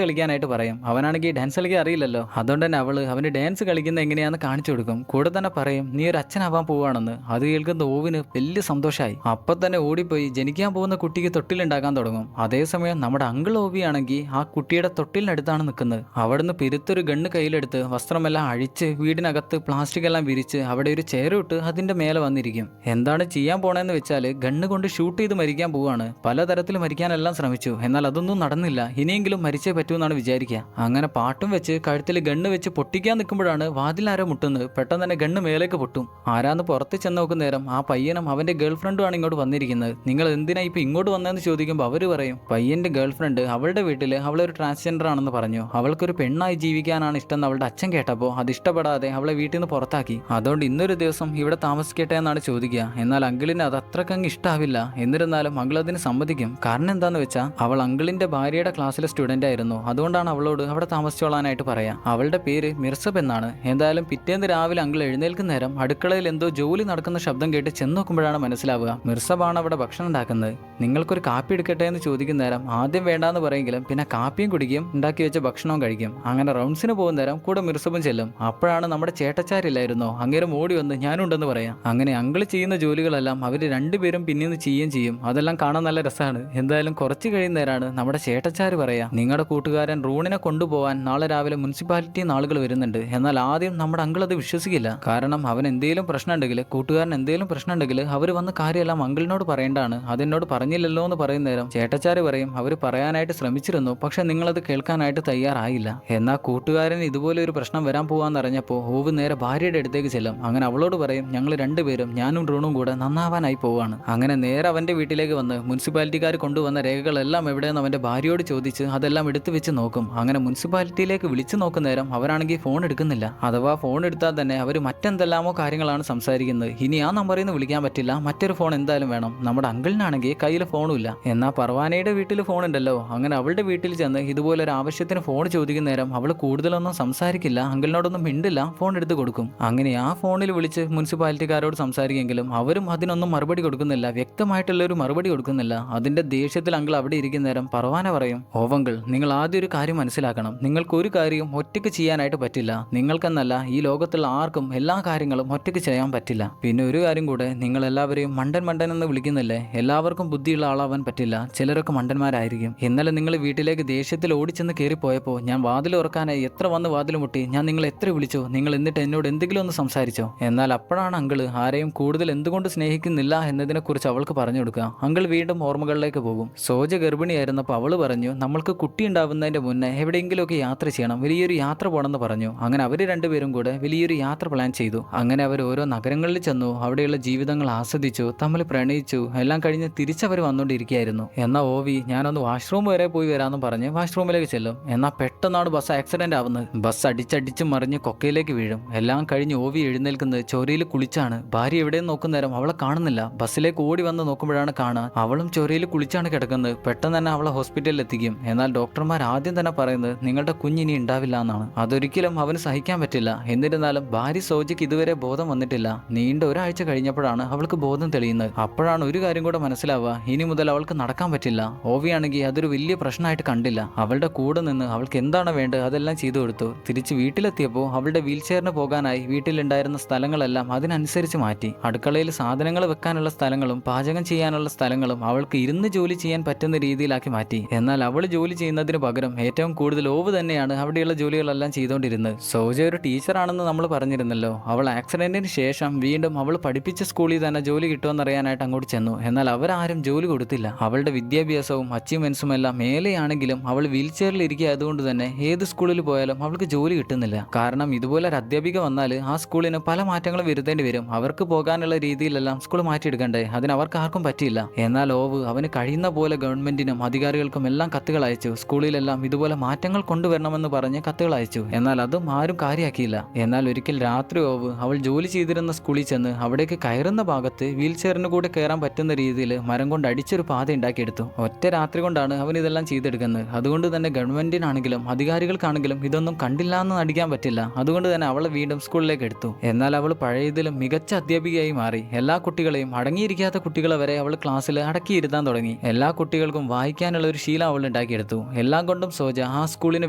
കളിക്കാനായിട്ട് പറയും. അവനാണെങ്കിൽ ഡാൻസ് കളിക്കാൻ അറിയില്ലല്ലോ, അതുകൊണ്ട് തന്നെ അവന് ഡാൻസ് കളിക്കുന്നത് എങ്ങനെയാണെന്ന് കാണിച്ചു കൊടുക്കും. കൂടെ തന്നെ പറയും, നീ ഒരു അച്ഛനാവാൻ പോവുകയാണെന്ന്. അത് കേൾക്കുന്ന ഓവിന് വലിയ സന്തോഷമായി. അപ്പൊ തന്നെ ഓടിപ്പോയി ജനിക്കാൻ പോകുന്ന കുട്ടിക്ക് തൊട്ടിലുണ്ടാക്കാൻ തുടങ്ങും. അതേസമയം നമ്മുടെ അങ്കിൾ ഓവിയാണെങ്കിൽ ആ കുട്ടിയുടെ തൊട്ടിലിനടുത്താണ് നിൽക്കുന്നത്. അവിടുന്ന് പെരുത്തൊരു ഗണ്ണ് കയ്യിലെടുത്ത് വസ്ത്രമെല്ലാം അഴിച്ച് വീടിനകത്ത് പ്ലാസ്റ്റിക് എല്ലാം വിരിച്ച് അവിടെ ഒരു ചെയറിട്ട് അതിന്റെ മേലെ വന്നിരിക്കും. എന്താണ് ചെയ്യാൻ പോണെന്ന് വെച്ചാല് ഗണ്ണ് കൊണ്ട് ഷൂട്ട് ചെയ്ത് മരിക്കാൻ പോവാണ്. പലതരത്തിൽ മരിക്കാനെല്ലാം ശ്രമിച്ചു, എന്നാൽ അതൊന്നും നടന്നില്ല. ഇനിയെങ്കിലും മരിച്ചേ പറ്റൂന്നാണ് വിചാരിക്കുക. അങ്ങനെ പാട്ടും വെച്ച് കഴുത്തിൽ ഗണ്ണ് വെച്ച് പൊട്ടിക്കാൻ നിൽക്കുമ്പോഴാണ് വാതിലാരോ മുട്ടുന്നത്. പെട്ടെന്ന് തന്നെ ഗണ്ണ് മേലേക്ക് പൊട്ടും. ആരാന്ന് പുറത്ത് ചെന്ന് നോക്കുന്ന നേരം ആ പയ്യനും അവന്റെ ഗേൾ ഫ്രണ്ടുമാണ് ഇങ്ങോട്ട് വന്നിരിക്കുന്നത്. നിങ്ങൾ എന്തിനാ ഇപ്പൊ ഇങ്ങോട്ട് വന്നതെന്ന് ചോദിക്കുമ്പോൾ അവര് പറയും പയ്യന്റെ ഗേൾ ഫ്രണ്ട് അവളുടെ വീട്ടിൽ അവളൊരു ട്രാൻസ്ജെൻഡർ ആണെന്ന് പറഞ്ഞു. അവൾക്കൊരു പെണ്ണായി ജീവിക്കാനാണ് ഇഷ്ടം അവളുടെ അച്ഛൻ കേട്ടപ്പോൾ അത് ഇഷ്ടപ്പെടാതെ അവളെ വീട്ടിൽ നിന്ന് പുറത്താക്കി. അതുകൊണ്ട് ഇന്നൊരു ദിവസം ഇവിടെ താമസിക്കട്ടെ എന്നാണ് ചോദിക്കുക. എന്നാൽ അങ്കിളിന് അത് അത്രക്കങ്ങ് ഇഷ്ടാവില്ല. എന്നിരുന്നാലും അങ്കിൾ അതിന് സമ്മതിക്കും. കാരണം എന്താന്ന് വെച്ചാൽ അവൾ അങ്കിളിന്റെ ഭാര്യയുടെ ക്ലാസ്സിലെ സ്റ്റുഡന്റ് ആയിരുന്നു. അതുകൊണ്ടാണ് അവളോട് അവിടെ താമസിച്ചോളാനായിട്ട് പറയാം. അവളുടെ പേര് മിർസബ് എന്നാണ്. എന്തായാലും പിറ്റേന്ന് രാവിലെ അങ്കിൾ എഴുന്നേൽക്കുന്ന നേരം അടുക്കളയിൽ എന്തോ ജോലി നടക്കുന്ന ശബ്ദം കേട്ട് ചെന്ന് നോക്കുമ്പോഴാണ് മനസ്സിലാവുക മിർസബാണ് അവിടെ ഭക്ഷണം ഉണ്ടാക്കുന്നത്. നിങ്ങൾക്കൊരു കാപ്പി എടുക്കട്ടെ എന്ന് ചോദിക്കുന്ന നേരം ആദ്യം വേണ്ടാന്ന് പറയെങ്കിലും പിന്നെ കാപ്പിയും കുടിക്കും, ഉണ്ടാക്കി വെച്ച ഭക്ഷണവും കഴിക്കും. അങ്ങനെ റൗണ്ട്സിന് പോകുന്ന നേരം കൂടെ മിർസബും ചെല്ലും. അപ്പോഴാണ് നമ്മുടെ ചേട്ടച്ചാരില്ലായിരുന്നോ അങ്ങേരും ഓടി വന്ന് ഞാനുണ്ടെന്ന് പറയാം. അങ്ങനെ അങ്കിൾ ചെയ്യുന്ന ജോലികളെല്ലാം അവർ രണ്ടുപേരും പിന്നീന്ന് ചെയ്യുകയും ചെയ്യും. അതെല്ലാം കാണാൻ നല്ല രസമാണ്. എന്തായാലും കുറച്ച് കഴിയുന്നേരാണ് നമ്മുടെ ചേട്ടച്ചാര് പറയാ നിങ്ങളുടെ കൂട്ടുകാരൻ റൂണിനെ കൊണ്ടുപോകാൻ നാളെ രാവിലെ മുനിസിപ്പാലിറ്റി ആളുകൾ വരുന്നുണ്ട്. എന്നാൽ ആദ്യം നമ്മുടെ അങ്കിൾ അത് വിശ്വസിക്കില്ല. കാരണം അവൻ എന്തെങ്കിലും പ്രശ്നം ഉണ്ടെങ്കിൽ കൂട്ടുകാരൻ എന്തെങ്കിലും പ്രശ്നം ഉണ്ടെങ്കിൽ അവർ വന്ന കാര്യമെല്ലാം അങ്കിളിനോട് പറയേണ്ടതാണ്. അതെന്നോട് പറഞ്ഞില്ലല്ലോ എന്ന് പറയുന്ന നേരം ചേട്ടച്ചാര് പറയും അവർ പറയാനായിട്ട് ശ്രമിച്ചിരുന്നു, പക്ഷെ നിങ്ങളത് കേൾക്കാനായിട്ട് തയ്യാറായില്ല. എന്നാൽ കൂട്ടുകാരൻ ഇതുപോലെ ഒരു പ്രശ്നം വരാൻ പോവാന്നറിഞ്ഞപ്പോൾ ഓവ് നേരെ ഭാര്യയുടെ അടുത്തേക്ക് ചെല്ലും. അങ്ങനെ അവളോട് പറയും ഞങ്ങൾ രണ്ടുപേരും ഞാനും റൂണും കൂടെ നന്നാവാനായി പോവാണ്. അങ്ങനെ നേരെ അവന്റെ വീട്ടിലേക്ക് വന്ന് മുനിസിപ്പാലിറ്റിക്കാർ കൊണ്ടുവന്ന രേഖകളെല്ലാം എവിടെയെന്ന് അവന്റെ ഭാര്യയോട് ചോദിച്ച് അതെല്ലാം എടുത്തു വെച്ച് നോക്കും. അങ്ങനെ മുനിസിപ്പാലിറ്റിയിലേക്ക് വിളിച്ചു നോക്കുന്ന നേരം അവരാണെങ്കിൽ ഫോൺ എടുക്കുന്നില്ല. അഥവാ ഫോൺ എടുത്താൽ തന്നെ അവർ മറ്റെന്തെല്ലാമോ കാര്യങ്ങളാണ് സംസാരിക്കുന്നത്. ഇനി ആ നമ്പറിൽ നിന്ന് വിളിക്കാൻ പറ്റില്ല, മറ്റൊരു ഫോൺ എന്തായാലും വേണം. നമ്മുടെ അങ്കിളിനാണെങ്കിൽ കയ്യിൽ ഫോണും ഇല്ല. എന്നാൽ പർവാനയുടെ വീട്ടിൽ ഫോൺ ഉണ്ടല്ലോ. അങ്ങനെ അവളുടെ വീട്ടിൽ ചെന്ന് ഇതുപോലെ ഒരു ആവശ്യത്തിന് ഫോൺ ചോദിക്കുന്ന നേരം അവൾ കൂടുതലൊന്നും സംസാരിക്കില്ല, അങ്കിളിനോടൊന്നും മിണ്ടില്ല, ഫോൺ എടുത്ത് കൊടുക്കും. അങ്ങനെ ആ ഫോണിൽ വിളിച്ച് മുനിസിപ്പാലിറ്റിക്കാരോട് സംസാരിക്കുമെങ്കിലും അവരും അതിനൊന്നും മറുപടി കൊടുക്കുന്നില്ല, വ്യക്തമായിട്ടുള്ളൊരു മറുപടി കൊടുക്കുന്നില്ല. അതിന്റെ ദേഷ്യത്തിൽ അങ്കിൾ അവിടെ ഇരിക്കുന്ന നേരം പർവാന പറയും ഓവങ്കിൾ നിങ്ങൾ ആദ്യം ഒരു കാര്യം മനസ്സിലാക്കണം, നിങ്ങൾക്ക് ഒരു കാര്യവും ഒറ്റയ്ക്ക് ചെയ്യാനായിട്ട് പറ്റില്ല. നിങ്ങൾക്കെന്നല്ല ഈ ലോകത്തുള്ള ആർക്കും എല്ലാ കാര്യങ്ങളും ഒറ്റയ്ക്ക് ചെയ്യാൻ പറ്റില്ല. പിന്നെ ഒരു കാര്യം കൂടെ, നിങ്ങൾ എല്ലാവരെയും മണ്ടൻ മണ്ടൻ എന്ന് വിളിക്കുന്നില്ലേ, എല്ലാവർക്കും ബുദ്ധിയുള്ള ആളാവാൻ പറ്റില്ല. ചിലരൊക്കെ മണ്ടന്മാരായിരിക്കും. ഇന്നലെ നിങ്ങൾ വീട്ടിലേക്ക് ദേഷ്യത്തിൽ ഓടിച്ചെന്ന് കയറിപ്പോയപ്പോൾ ഞാൻ വാതിൽ ഉറക്കാനായി എത്ര വന്ന് വാതിൽ മുട്ടി, ഞാൻ നിങ്ങൾ എത്ര വിളിച്ചോ, നിങ്ങൾ എന്നിട്ട് എന്നോട് എന്തെങ്കിലും ഒന്ന് സംസാരിച്ചോ? എന്നാൽ അപ്പോഴാണ് അങ്കിള് ആരെയും കൂടുതൽ എന്തുകൊണ്ട് സ്നേഹിക്കുന്നില്ല എന്നതിനെ കുറിച്ച് അവൾക്ക് പറഞ്ഞു കൊടുക്കുക. അങ്കിൾ വീണ്ടും ഓർമ്മകളിലേക്ക് പോകും. സോജ ഗർഭിണിയായിരുന്നപ്പോൾ അവള് പറഞ്ഞു നമ്മൾക്ക് കുട്ടി ഉണ്ടാവുന്നതിന്റെ മുന്നേ എവിടെയെങ്കിലുമൊക്കെ യാത്ര ചെയ്യണം, വലിയൊരു യാത്ര പോകണമെന്ന് പറഞ്ഞു. അങ്ങനെ അവർ രണ്ടുപേരും കൂടെ വലിയൊരു യാത്ര പ്ലാൻ ചെയ്തു. അങ്ങനെ അവർ ഓരോ നഗരങ്ങളിൽ ചെന്നു, അവിടെയുള്ള ജീവിതങ്ങൾ ആസ്വദിച്ചു, തമ്മിൽ പ്രണയിച്ചു. എല്ലാം കഴിഞ്ഞ് തിരിച്ചവർ വന്നുകൊണ്ടിരിക്കുകയായിരുന്നു. എന്നാൽ ഓവി ഞാനൊന്ന് വാഷ്റൂം വരെ പോയി വരാമെന്ന് പറഞ്ഞ് വാഷ്റൂമിലേക്ക് ചെല്ലും. എന്നാൽ പെട്ടെന്നാണ് ബസ് ആക്സിഡന്റ് ആവുന്നത്. ബസ് അടിച്ചടിച്ച് മറിഞ്ഞ് കൊക്കയിലേക്ക് വീഴും. എല്ലാം കഴിഞ്ഞ് ഓവി എഴുന്നേൽക്കുന്നത് ചൊരയിൽ കുളിച്ചാണ്. ഭാര്യ എവിടെയും നോക്കുന്ന നേരം അവളെ കാണുന്നില്ല. ബസ്സിലേക്ക് ഓടി വന്ന് നോക്കുമ്പോഴാണ് കാണുക അവളും ചൊരയിൽ കുളിച്ചാണ് കിടക്കുന്നത്. പെട്ടെന്ന് തന്നെ അവളെ ഹോസ്പിറ്റലിൽ എത്തിക്കും. എന്നാൽ ഡോക്ടർമാർ ആദ്യം തന്നെ പറയുന്നത് നിങ്ങളുടെ കുഞ്ഞിനി ഉണ്ടാവില്ല എന്നാണ്. അതൊരിക്കലും അവന് സഹിക്കാൻ പറ്റില്ല. എന്നിരുന്നാലും ഭാര്യ സോജയ്ക്ക് ഇതുവരെ ബോധം വന്നിട്ടില്ല. നീണ്ട ഒരാഴ്ച കഴിഞ്ഞപ്പോഴാണ് അവൾക്ക് ബോധം തെളിയുന്നത്. അപ്പോഴാണ് ഒരു കാര്യം കൂടെ മനസ്സിലാവുക, ഇനി മുതൽ അവൾക്ക് നടക്കാൻ പറ്റില്ല. ഓവിയാണെങ്കിൽ അതൊരു വലിയ പ്രശ്നമായിട്ട് കണ്ടില്ല. അവളുടെ കൂടെ നിന്ന് അവൾക്ക് എന്താണ് വേണ്ടത് അതെല്ലാം ചെയ്തു കൊടുത്തു. തിരിച്ച് വീട്ടിലെത്തിയപ്പോൾ അവളുടെ വീൽ ചെയറിന് പോകാനായി വീട്ടിലുണ്ടായിരുന്ന സ്ഥലങ്ങളെല്ലാം അതിനനുസരിച്ച് മാറ്റി. അടുക്കളയിൽ സാധനങ്ങൾ വെക്കാനുള്ള സ്ഥലങ്ങളും പാചകം ചെയ്യാനുള്ള സ്ഥലങ്ങളും അവൾക്ക് ഇരുന്ന് ജോലി ചെയ്യാൻ പറ്റുന്ന രീതിയിലാക്കി മാറ്റി. എന്നാൽ അവൾ ജോലി ചെയ്യുന്നതിന് പകരം ഏറ്റവും കൂടുതൽ ഓവ് തന്നെയാണ് അവിടെയുള്ള ജോലികളെല്ലാം ചെയ്തുകൊണ്ടിരുന്നത്. സോജ ഒരു ടീച്ചറാണെന്ന് നമ്മൾ പറഞ്ഞിരുന്നല്ലോ. അവൾ ആക്സിഡന്റിന് ശേഷം വീണ്ടും അവൾ പഠിപ്പിച്ച സ്കൂളിൽ തന്നെ ജോലി കിട്ടുമെന്നറിയാനായിട്ട് അങ്ങോട്ട് ചെന്നു. എന്നാൽ അവരാരും ജോലി കൊടുത്തില്ല. അവളുടെ വിദ്യാഭ്യാസവും അച്ചീവ്മെന്റ്സും എല്ലാം മേലെയാണെങ്കിലും അവൾ വീൽ ചെയറിൽ ഇരിക്കുക അതുകൊണ്ട് തന്നെ ഏത് സ്കൂളിൽ പോയാലും അവൾക്ക് ജോലി കിട്ടുന്നില്ല. കാരണം ഇതുപോലെ ഒരു അധ്യാപിക വന്നാൽ ആ സ്കൂളിന് പല മാറ്റങ്ങളും വരുത്തേണ്ടി വരും. അവർക്ക് പോകാനുള്ള രീതിയിലെല്ലാം സ്കൂൾ മാറ്റിയെടുക്കണ്ടേ, അതിന് അവർക്ക് ആർക്കും പറ്റിയില്ല. എന്നാൽ ഓവ് അവന് കഴിയുന്ന പോലെ ഗവൺമെന്റിനും അധികാരികൾക്കും എല്ലാം കത്തുകൾ അയച്ചു. സ്കൂളിലെല്ലാം ഇതുപോലെ മാറ്റങ്ങൾ കൊണ്ടുവരണമെന്ന് പറഞ്ഞ് കത്തുകൾ അയച്ചു. എന്നാൽ അതും ആരും കാര്യമാക്കിയില്ല. എന്നാൽ ഒരിക്കൽ രാത്രി ഓവ് അവൾ ജോലി ചെയ്തിരുന്ന സ്കൂളിൽ ചെന്ന് അവിടേക്ക് കയറുന്ന ഭാഗത്ത് വീൽ ചെയറിന് കൂടെ കയറാൻ പറ്റുന്ന രീതിയിൽ മരം കൊണ്ട് അടിച്ചൊരു പാത ഉണ്ടാക്കിയെടുത്തു. ഒറ്റ രാത്രി കൊണ്ടാണ് അവൻ ഇതെല്ലാം ചെയ്തെടുക്കുന്നത്. അതുകൊണ്ട് തന്നെ ഗവൺമെന്റിനാണെങ്കിലും അധികാരികൾക്കാണെങ്കിലും ഇതൊന്നും കണ്ടില്ല എന്ന് നടിക്കാൻ പറ്റില്ല. അതുകൊണ്ട് തന്നെ അവളെ വീണ്ടും സ്കൂളിലേക്ക് എടുത്തു. എന്നാൽ അവൾ പഴയതിലും മികച്ച അധ്യാപികയായി മാറി. എല്ലാ കുട്ടികളെയും, അടങ്ങിയിരിക്കാത്ത കുട്ടികളെ വരെ അവൾ ക്ലാസ്സിൽ അടക്കിയിരുത്താൻ തുടങ്ങി. എല്ലാ കുട്ടികൾക്കും വായിക്കാനുള്ള ഒരു ശീലം അവൾ ഉണ്ടാക്കിയെടുത്തു. എല്ലാം കൊണ്ടും സോജ ആ സ്കൂളിന്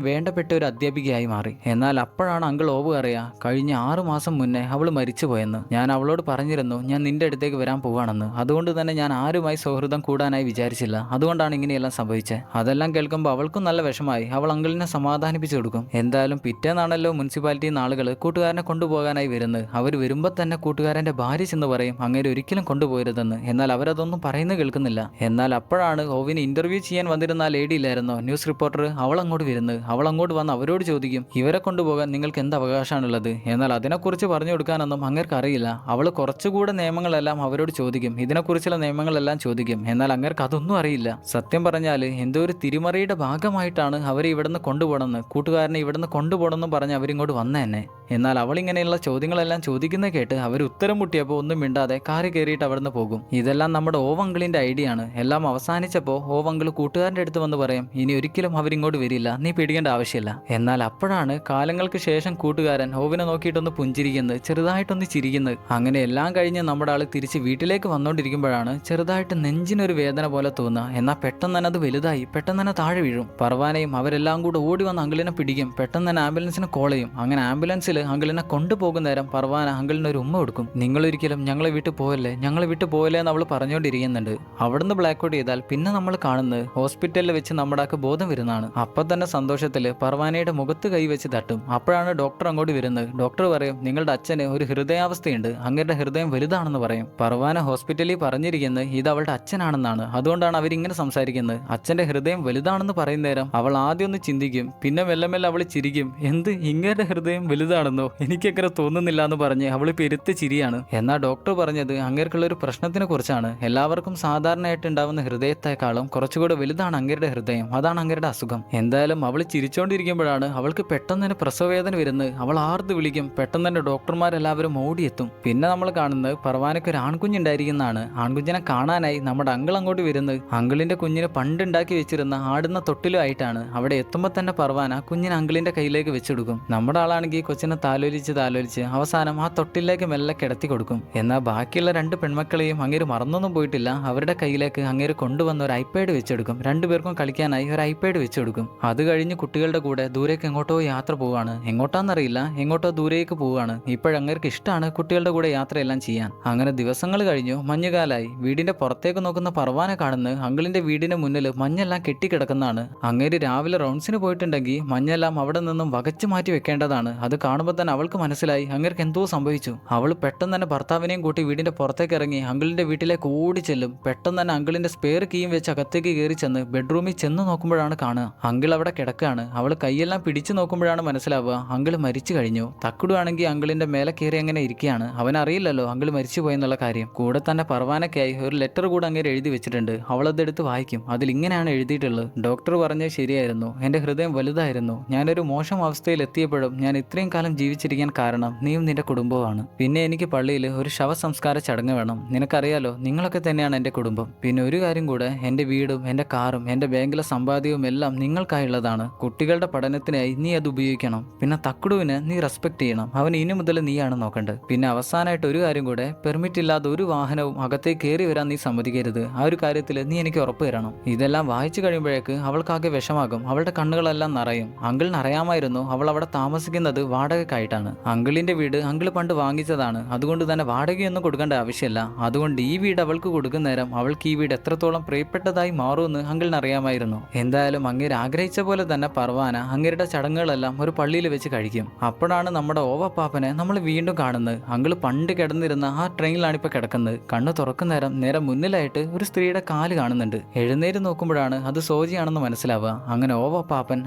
വേണ്ടപ്പെട്ട ഒരു അധ്യാപികയായി മാറി. എന്നാൽ അപ്പോഴാണ് അങ്കിൾ ഓവ് അറിയാ കഴിഞ്ഞ 6 മാസം മുന്നേ അവൾ മരിച്ചുപോയെന്ന്. ഞാൻ അവളോട് പറഞ്ഞിരുന്നു ഞാൻ നിന്റെ അടുത്തേക്ക് വരാൻ പോവാണെന്ന്. അതുകൊണ്ട് തന്നെ ഞാൻ ആരുമായി സൗഹൃദം കൂടാനായി വിചാരിച്ചില്ല. അതുകൊണ്ടാണ് ഇങ്ങനെയെല്ലാം സംഭവിച്ചത്. അതെല്ലാം കേൾക്കുമ്പോൾ അവൾക്കും നല്ല വിഷമായി. അവൾ അങ്കിളിനെ സമാധാനിപ്പിച്ചു കൊടുക്കും. എന്തായാലും പിറ്റേന്നാണല്ലോ മുനിസിപ്പാലിറ്റി ആളുകൾ കൂട്ടുകാരനെ കൊണ്ടുപോകാനായി വരുന്നത്. അവർ വരുമ്പോൾ തന്നെ കൂട്ടുകാരന്റെ ഭാര്യ ചെന്ന് പറയും അങ്ങനെ ഒരിക്കലും കൊണ്ടുപോകരുതെന്ന്. എന്നാൽ അവരതൊന്നും പറയുന്നത് കേൾക്കുന്നില്ല. എന്നാൽ അപ്പോഴാണ് ഓവിന് ഇന്റർവ്യൂ ചെയ്യാൻ വന്നിരുന്ന ആ ലേഡി ഇല്ലായിരുന്നോ, ന്യൂസ് റിപ്പോർട്ടർ, അവൾ അങ്ങോട്ട് വരുന്നത്. അവൾ അങ്ങോട്ട് വന്ന് അവരോട് ചോദിക്കും ഇവരെ കൊണ്ടുപോകാൻ നിങ്ങൾക്ക് എന്ത് അവകാശമാണുള്ളത്. എന്നാൽ അതിനെക്കുറിച്ച് പറഞ്ഞു കൊടുക്കാനൊന്നും അങ്ങേർക്ക് അറിയില്ല. അവൾ കുറച്ചുകൂടെ നിയമങ്ങൾ കാര്യങ്ങളെല്ലാം അവരോട് ചോദിക്കും, ഇതിനെക്കുറിച്ചുള്ള നിയമങ്ങളെല്ലാം ചോദിക്കും. എന്നാൽ അങ്ങേർക്ക് അതൊന്നും അറിയില്ല. സത്യം പറഞ്ഞാൽ എന്തോ ഒരു തിരിമറിയുടെ ഭാഗമായിട്ടാണ് അവരെ ഇവിടുന്ന് കൊണ്ടുപോകണമെന്ന്, കൂട്ടുകാരനെ ഇവിടുന്ന് കൊണ്ടുപോകണമെന്നും പറഞ്ഞ് അവരിങ്ങോട്ട് വന്ന തന്നെ. എന്നാൽ അവളിങ്ങനെയുള്ള ചോദ്യങ്ങളെല്ലാം ചോദിക്കുന്നത് കേട്ട് അവർ ഉത്തരം മുട്ടിയപ്പോൾ ഒന്നും മിണ്ടാതെ കാറി കയറിയിട്ട് അവിടുന്ന് പോകും. ഇതെല്ലാം നമ്മുടെ ഓവങ്കിളിന്റെ ഐഡിയ ആണ്. എല്ലാം അവസാനിച്ചപ്പോൾ ഓവങ്കിൾ കൂട്ടുകാരൻ്റെ അടുത്ത് വന്ന് പറയും, ഇനി ഒരിക്കലും അവരിങ്ങോട്ട് വരില്ല, നീ പേടിക്കേണ്ട ആവശ്യമില്ല. എന്നാൽ അപ്പോഴാണ് കാലങ്ങൾക്ക് ശേഷം കൂട്ടുകാരൻ ഓവിനെ നോക്കിയിട്ടൊന്ന് പുഞ്ചിരിക്കുന്നത്, ചെറുതായിട്ടൊന്ന് ചിരിക്കുന്നത്. അങ്ങനെ എല്ലാം കഴിഞ്ഞ് നമ്മുടെ ആൾ തിരിച്ച് വീട്ടിലേക്ക് വന്നുകൊണ്ടിരിക്കുമ്പോഴാണ് ചെറുതായിട്ട് നെഞ്ചിനൊരു വേദന പോലെ തോന്നുക. എന്നാൽ പെട്ടെന്ന് തന്നെ അത് വലുതായി പെട്ടെന്ന് തന്നെ താഴെ വീഴും. പർവാനയും അവരെല്ലാം കൂടെ ഓടി വന്ന് അങ്കിളിനെ പിടിക്കും. പെട്ടെന്ന് തന്നെ ആംബുലൻസിനെ കോൾ ചെയ്യും. അങ്ങനെ ആംബുലൻസിൽ അങ്കിളിനെ കൊണ്ടുപോകുന്ന നേരം പർവാന അങ്കിളിന് ഒരു ഉമ്മ കൊടുക്കും. നിങ്ങളൊരിക്കലും ഞങ്ങളെ വിട്ടു പോയല്ലേ, ഞങ്ങളെ വിട്ടു പോയല്ലേ എന്ന് അവൾ പറഞ്ഞുകൊണ്ടിരിക്കുന്നുണ്ട്. അവിടുന്ന് ബ്ലാക്ക് ഔട്ട് ചെയ്താൽ പിന്നെ നമ്മൾ കാണുന്നത് ഹോസ്പിറ്റലിൽ വെച്ച് നമ്മുടെ ആൾക്ക് ബോധം വരുന്നതാണ്. അപ്പം തന്നെ സന്തോഷത്തിൽ പർവാനയുടെ മുഖത്ത് കൈവച്ച് തട്ടും. അപ്പോഴാണ് ഡോക്ടർ അങ്ങോട്ട് വരുന്നത്. ഡോക്ടർ പറയും, നിങ്ങളുടെ അച്ഛന് ഒരു ഹൃദയാവസ്ഥയുണ്ട്, അങ്ങയുടെ ഹൃദയം വലുതാണെന്ന് പറയും. പർവാന ഹോസ്പിറ്റലിൽ പറഞ്ഞിരിക്കുന്നത് ഇത് അവളുടെ അച്ഛനാണെന്നാണ്. അതുകൊണ്ടാണ് അവരിങ്ങനെ സംസാരിക്കുന്നത്. അച്ഛന്റെ ഹൃദയം വലുതാണെന്ന് പറയുന്ന നേരം അവൾ ആദ്യം ഒന്ന് ചിന്തിക്കും, പിന്നെ മെല്ലെ മെല്ലെ അവൾ ചിരിക്കും. എന്ത്, ഇങ്ങയുടെ ഹൃദയം വലുതാണെന്നോ, എനിക്കങ്ങനെ തോന്നുന്നില്ല എന്ന് പറഞ്ഞ് അവൾ പെരുത്ത് ചിരിയാണ്. എന്നാൽ ഡോക്ടർ പറഞ്ഞത് അങ്ങേർക്കുള്ള ഒരു പ്രശ്നത്തിനെ കുറിച്ചാണ്. എല്ലാവർക്കും സാധാരണയായിട്ട് ഉണ്ടാവുന്ന ഹൃദയത്തെക്കാളും കുറച്ചുകൂടെ വലുതാണ് അങ്ങേരുടെ ഹൃദയം, അതാണ് അങ്ങേരുടെ അസുഖം. എന്തായാലും അവൾ ചിരിച്ചോണ്ടിരിക്കുമ്പോഴാണ് അവൾക്ക് പെട്ടെന്ന് തന്നെ പ്രസവവേദന വരുന്നത്. അവൾ ആർത്ത് വിളിക്കും. പെട്ടെന്ന് തന്നെ ഡോക്ടർമാരെല്ലാവരും ഓടിയെത്തും. പിന്നെ നമ്മൾ കാണുന്നത് പർവാനയ്ക്ക് ഒരു ആൺകുഞ്ഞുണ്ടായിരിക്കുന്നതാണ്. ആൺകുഞ്ഞിനെ കാണാനായി നമ്മുടെ അങ്കിൾ അങ്ങോട്ട് വരുന്നത് അങ്കിളിന്റെ കുഞ്ഞിന് പണ്ടുണ്ടാക്കി വെച്ചിരുന്ന ആടുന്ന തൊട്ടിലുമായിട്ടാണ്. അവിടെ എത്തുമ്പോൾ തന്നെ പർവാന കുഞ്ഞിനെ അങ്കിളിന്റെ കയ്യിലേക്ക് വെച്ചെടുക്കും. നമ്മുടെ ആളാണെങ്കിൽ കൊച്ചിനെ താലോലിച്ച് അവസാനം ആ തൊട്ടിലേക്ക് മെല്ലെ കിടത്തി കൊടുക്കും. എന്നാൽ ബാക്കിയുള്ള രണ്ട് പെൺമക്കളെയും അങ്ങേര് മറന്നൊന്നും പോയിട്ടില്ല. അവരുടെ കയ്യിലേക്ക് അങ്ങേര് കൊണ്ടുവന്ന ഒരു ഐപാഡ് വെച്ചെടുക്കും. രണ്ടുപേർക്കും കളിക്കാനായി ഒരു ഐപാഡ് വെച്ചെടുക്കും. അത് കഴിഞ്ഞ് കുട്ടികളുടെ കൂടെ ദൂരേക്ക് എങ്ങോട്ടോ യാത്ര പോവാണ്. എങ്ങോട്ടാന്നറിയില്ല, എങ്ങോട്ടോ ദൂരേക്ക് പോവാണ്. ഇപ്പോഴങ്ങേർക്ക് ഇഷ്ടമാണ് കുട്ടികളുടെ കൂടെ യാത്രയെല്ലാം ചെയ്യാൻ. അങ്ങനെ ദിവസങ്ങൾ കഴിഞ്ഞു, മഞ്ഞുകാലായി. വീടിന്റെ പുറത്തേക്ക് നോക്കുന്ന പർവാന കാണുന്നത് അങ്കിളിന്റെ വീടിന് മുന്നിൽ മഞ്ഞെല്ലാം കെട്ടിക്കിടക്കുന്നതാണ്. അങ്ങേര് രാവിലെ റൗണ്ട്സിന് പോയിട്ടുണ്ടെങ്കിൽ മഞ്ഞെല്ലാം അവിടെ നിന്നും വകച്ചു മാറ്റി വെക്കേണ്ടതാണ്. അത് കാണുമ്പോൾ തന്നെ അവൾക്ക് മനസ്സിലായി അങ്ങേർക്ക് എന്തോ സംഭവിച്ചു. അവൾ പെട്ടെന്ന് തന്നെ ഭർത്താവിനെയും കൂട്ടി വീടിന്റെ പുറത്തേക്ക് ഇറങ്ങി അങ്കിളിന്റെ വീട്ടിലേക്ക് ഓടി ചെല്ലും. പെട്ടെന്ന് തന്നെ അങ്കിളിന്റെ സ്പെയർ കീയും വെച്ച് അകത്തേക്ക് കയറി ചെന്ന് ബെഡ്റൂമിൽ ചെന്ന് നോക്കുമ്പോഴാണ് കാണുക അങ്കിൾ അവിടെ കിടക്കുകയാണ്. അവൾ കൈയെല്ലാം പിടിച്ചു നോക്കുമ്പോഴാണ് മനസ്സിലാവുക അങ്കിൾ മരിച്ചു കഴിഞ്ഞു. തക്കുടു ആണെങ്കിൽ അങ്കിളിന്റെ മേലെ കയറി അങ്ങനെ ഇരിക്കുകയാണ്. അവനറിയില്ലല്ലോ അങ്കിൾ മരിച്ചു പോയെന്നുള്ള കാര്യം. കൂടെ തന്നെ പർവാനയ്ക്കായി ഒരു ലെറ്റർ കൂടെ അങ്ങേര് എഴുതി വെച്ചിട്ടുണ്ട്. അവളതെടുത്ത് വായിക്കും. അതിൽ ഇങ്ങനെയാണ് എഴുതിയിട്ടുള്ളത്, ഡോക്ടർ പറഞ്ഞത് ശരിയായിരുന്നു, എന്റെ ഹൃദയം വലുതായിരുന്നു. ഞാനൊരു മോശം അവസ്ഥയിൽ എത്തിയപ്പോഴും ഞാൻ ഇത്രയും കാലം ജീവിച്ചിരിക്കാൻ കാരണം നീയും നിന്റെ കുടുംബവുമാണ്. പിന്നെ എനിക്ക് പള്ളിയിൽ ഒരു ശവസംസ്കാര ചടങ്ങ് വേണം. നിനക്കറിയാലോ, നിങ്ങളൊക്കെ തന്നെയാണ് എൻ്റെ കുടുംബം. പിന്നെ ഒരു കാര്യം കൂടെ, എൻ്റെ വീടും എൻ്റെ കാറും എൻ്റെ ബാങ്കിലെ സമ്പാദ്യവും എല്ലാം നിങ്ങൾക്കായുള്ളതാണ്. കുട്ടികളുടെ പഠനത്തിനായി നീ അത് ഉപയോഗിക്കണം. പിന്നെ തക്കുടുവിനെ നീ റെസ്പെക്ട് ചെയ്യണം. അവൻ ഇനി മുതൽ നീയാണ് നോക്കേണ്ടത്. പിന്നെ അവസാനമായിട്ട് ഒരു കാര്യം കൂടെ, പെർമിറ്റ് ഇല്ലാതെ ഒരു വാഹനവും അകത്തേക്ക് കയറി വരാൻ നീ സമ്മതിക്കരുത്. ആ ഒരു കാര്യത്തിൽ നീ എനിക്ക് ഉറപ്പ് തരണം. ഇതെല്ലാം വായിച്ചു കഴിയുമ്പോഴേക്ക് അവൾക്കാകെ വിഷമാകും. അവളുടെ കണ്ണുകളെല്ലാം നിറയും. അങ്കിളിന് അറിയാമായിരുന്നു അവൾ അവിടെ താമസിക്കുന്നത് വാടകയ്ക്കായിട്ടാണ്. അങ്കിളിന്റെ വീട് അങ്കിൾ പണ്ട് വാങ്ങിച്ചതാണ്. അതുകൊണ്ട് തന്നെ വാടകയൊന്നും കൊടുക്കേണ്ട ആവശ്യമില്ല. അതുകൊണ്ട് ഈ വീട് അവൾക്ക് കൊടുക്കുന്ന നേരം അവൾക്ക് ഈ വീട് എത്രത്തോളം പ്രിയപ്പെട്ടതായി മാറുമെന്ന് അങ്കിളിന് അറിയാമായിരുന്നു. എന്തായാലും അങ്ങേര് ആഗ്രഹിച്ച പോലെ തന്നെ പർവാന അങ്ങേരുടെ ചടങ്ങുകളെല്ലാം ഒരു പള്ളിയിൽ വെച്ച് കഴിക്കും. അപ്പോഴാണ് നമ്മുടെ ഓവപ്പാപ്പനെ നമ്മൾ വീണ്ടും കാണുന്നത്. അങ്കിൾ പണ്ട് കിടന്നിരുന്ന ആ ട്രെയിനിലാണ് ഇപ്പൊ കിടക്കുന്നത്. കണ്ണ് തുറക്കുന്ന നേരം മുന്നിലായിട്ട് ഒരു സ്ത്രീയുടെ കാല് കാണുന്നുണ്ട്. എഴുന്നേറ്റ് നോക്കുമ്പോഴാണ് അത് സോജിയാണെന്ന് മനസ്സിലാവുക. അങ്ങനെ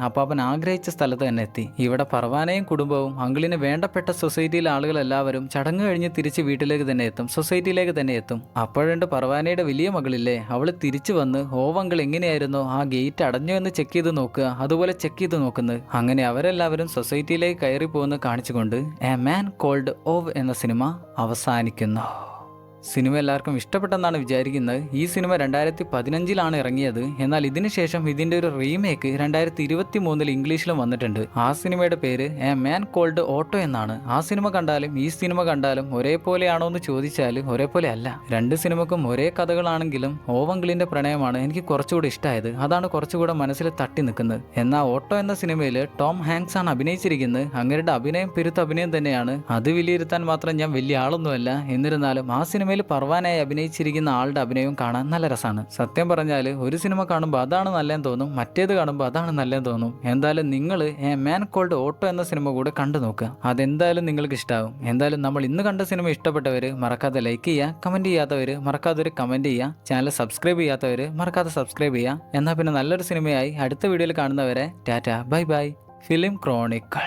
അപ്പാപ്പൻ ആഗ്രഹിച്ച സ്ഥലത്ത് തന്നെ എത്തി. ഇവിടെ പർവാനയും കുടുംബവും അങ്കിളിന് വേണ്ടപ്പെട്ട സൊസൈറ്റിയിലെ ആളുകളെല്ലാവരും ചടങ്ങ് കഴിഞ്ഞ് തിരിച്ച് വീട്ടിലേക്ക് തന്നെ എത്തും, സൊസൈറ്റിയിലേക്ക് തന്നെ എത്തും. അപ്പോഴുണ്ട് പർവാനയുടെ വലിയ മകളില്ലേ, അവള് തിരിച്ചു വന്ന് ഓവങ്കിൾ എങ്ങനെയായിരുന്നോ ആ ഗേറ്റ് അടഞ്ഞു എന്ന് ചെക്ക് ചെയ്ത് നോക്കുക, അതുപോലെ ചെക്ക് ചെയ്ത് നോക്കുന്നത്. അങ്ങനെ അവരെല്ലാവരും സൊസൈറ്റിയിലേക്ക് കയറി പോകുന്ന കാണിച്ചുകൊണ്ട് എ മാൻ കോൾഡ് ഓവ് എന്ന സിനിമ അവസാനിക്കുന്നു. സിനിമ എല്ലാവർക്കും ഇഷ്ടപ്പെട്ടെന്നാണ് വിചാരിക്കുന്നത്. ഈ സിനിമ 2015 ഇറങ്ങിയത്. എന്നാൽ ഇതിനുശേഷം ഇതിന്റെ ഒരു റീമേക്ക് 2023 ഇംഗ്ലീഷിലും വന്നിട്ടുണ്ട്. ആ സിനിമയുടെ പേര് എ മാൻ കോൾഡ് ഓട്ടോ എന്നാണ്. ആ സിനിമ കണ്ടാലും ഈ സിനിമ കണ്ടാലും ഒരേപോലെയാണോ എന്ന് ചോദിച്ചാൽ ഒരേപോലെ അല്ല. രണ്ട് സിനിമക്കും ഒരേ കഥകളാണെങ്കിലും ഓവങ്കിളിന്റെ പ്രണയമാണ് എനിക്ക് കുറച്ചുകൂടെ ഇഷ്ടമായത്. അതാണ് കുറച്ചുകൂടെ മനസ്സിൽ തട്ടി നിൽക്കുന്നത്. എന്നാൽ ഓട്ടോ എന്ന സിനിമയിൽ ടോം ഹാങ്ക്സ് ആണ് അഭിനയിച്ചിരിക്കുന്നത്. അങ്ങരുടെ അഭിനയം പെരുത്ത അഭിനയം തന്നെയാണ്. അത് വിലയിരുത്താൻ മാത്രം ഞാൻ വലിയ ആളൊന്നുമല്ല. എന്നിരുന്നാലും ആ സിനിമ പർവാനായി അഭിനയിച്ചിരിക്കുന്ന ആളുടെ അഭിനയവും കാണാൻ നല്ല രസമാണ്. സത്യം പറഞ്ഞാൽ ഒരു സിനിമ കാണുമ്പോൾ അതാണ് നല്ലതെന്ന് തോന്നും, മറ്റേത് കാണുമ്പോൾ അതാണ് നല്ലതെന്ന് തോന്നും. എന്തായാലും നിങ്ങൾ എ മാൻ കോൾഡ് ഓട്ടോ എന്ന സിനിമ കൂടെ കണ്ടു നോക്കുക. അതെന്തായാലും നിങ്ങൾക്ക് ഇഷ്ടമാവും. എന്തായാലും നമ്മൾ ഇന്ന് കണ്ട സിനിമ ഇഷ്ടപ്പെട്ടവർ മറക്കാതെ ലൈക്ക് ചെയ്യുക, കമന്റ് ചെയ്യാത്തവർ മറക്കാതെ ഒരു കമന്റ് ചെയ്യുക, ചാനൽ സബ്സ്ക്രൈബ് ചെയ്യാത്തവർ മറക്കാതെ സബ്സ്ക്രൈബ് ചെയ്യുക. എന്നാൽ പിന്നെ നല്ലൊരു സിനിമയായി അടുത്ത വീഡിയോയിൽ കാണുന്നവരെ Tata bye bye. Film Chronicle.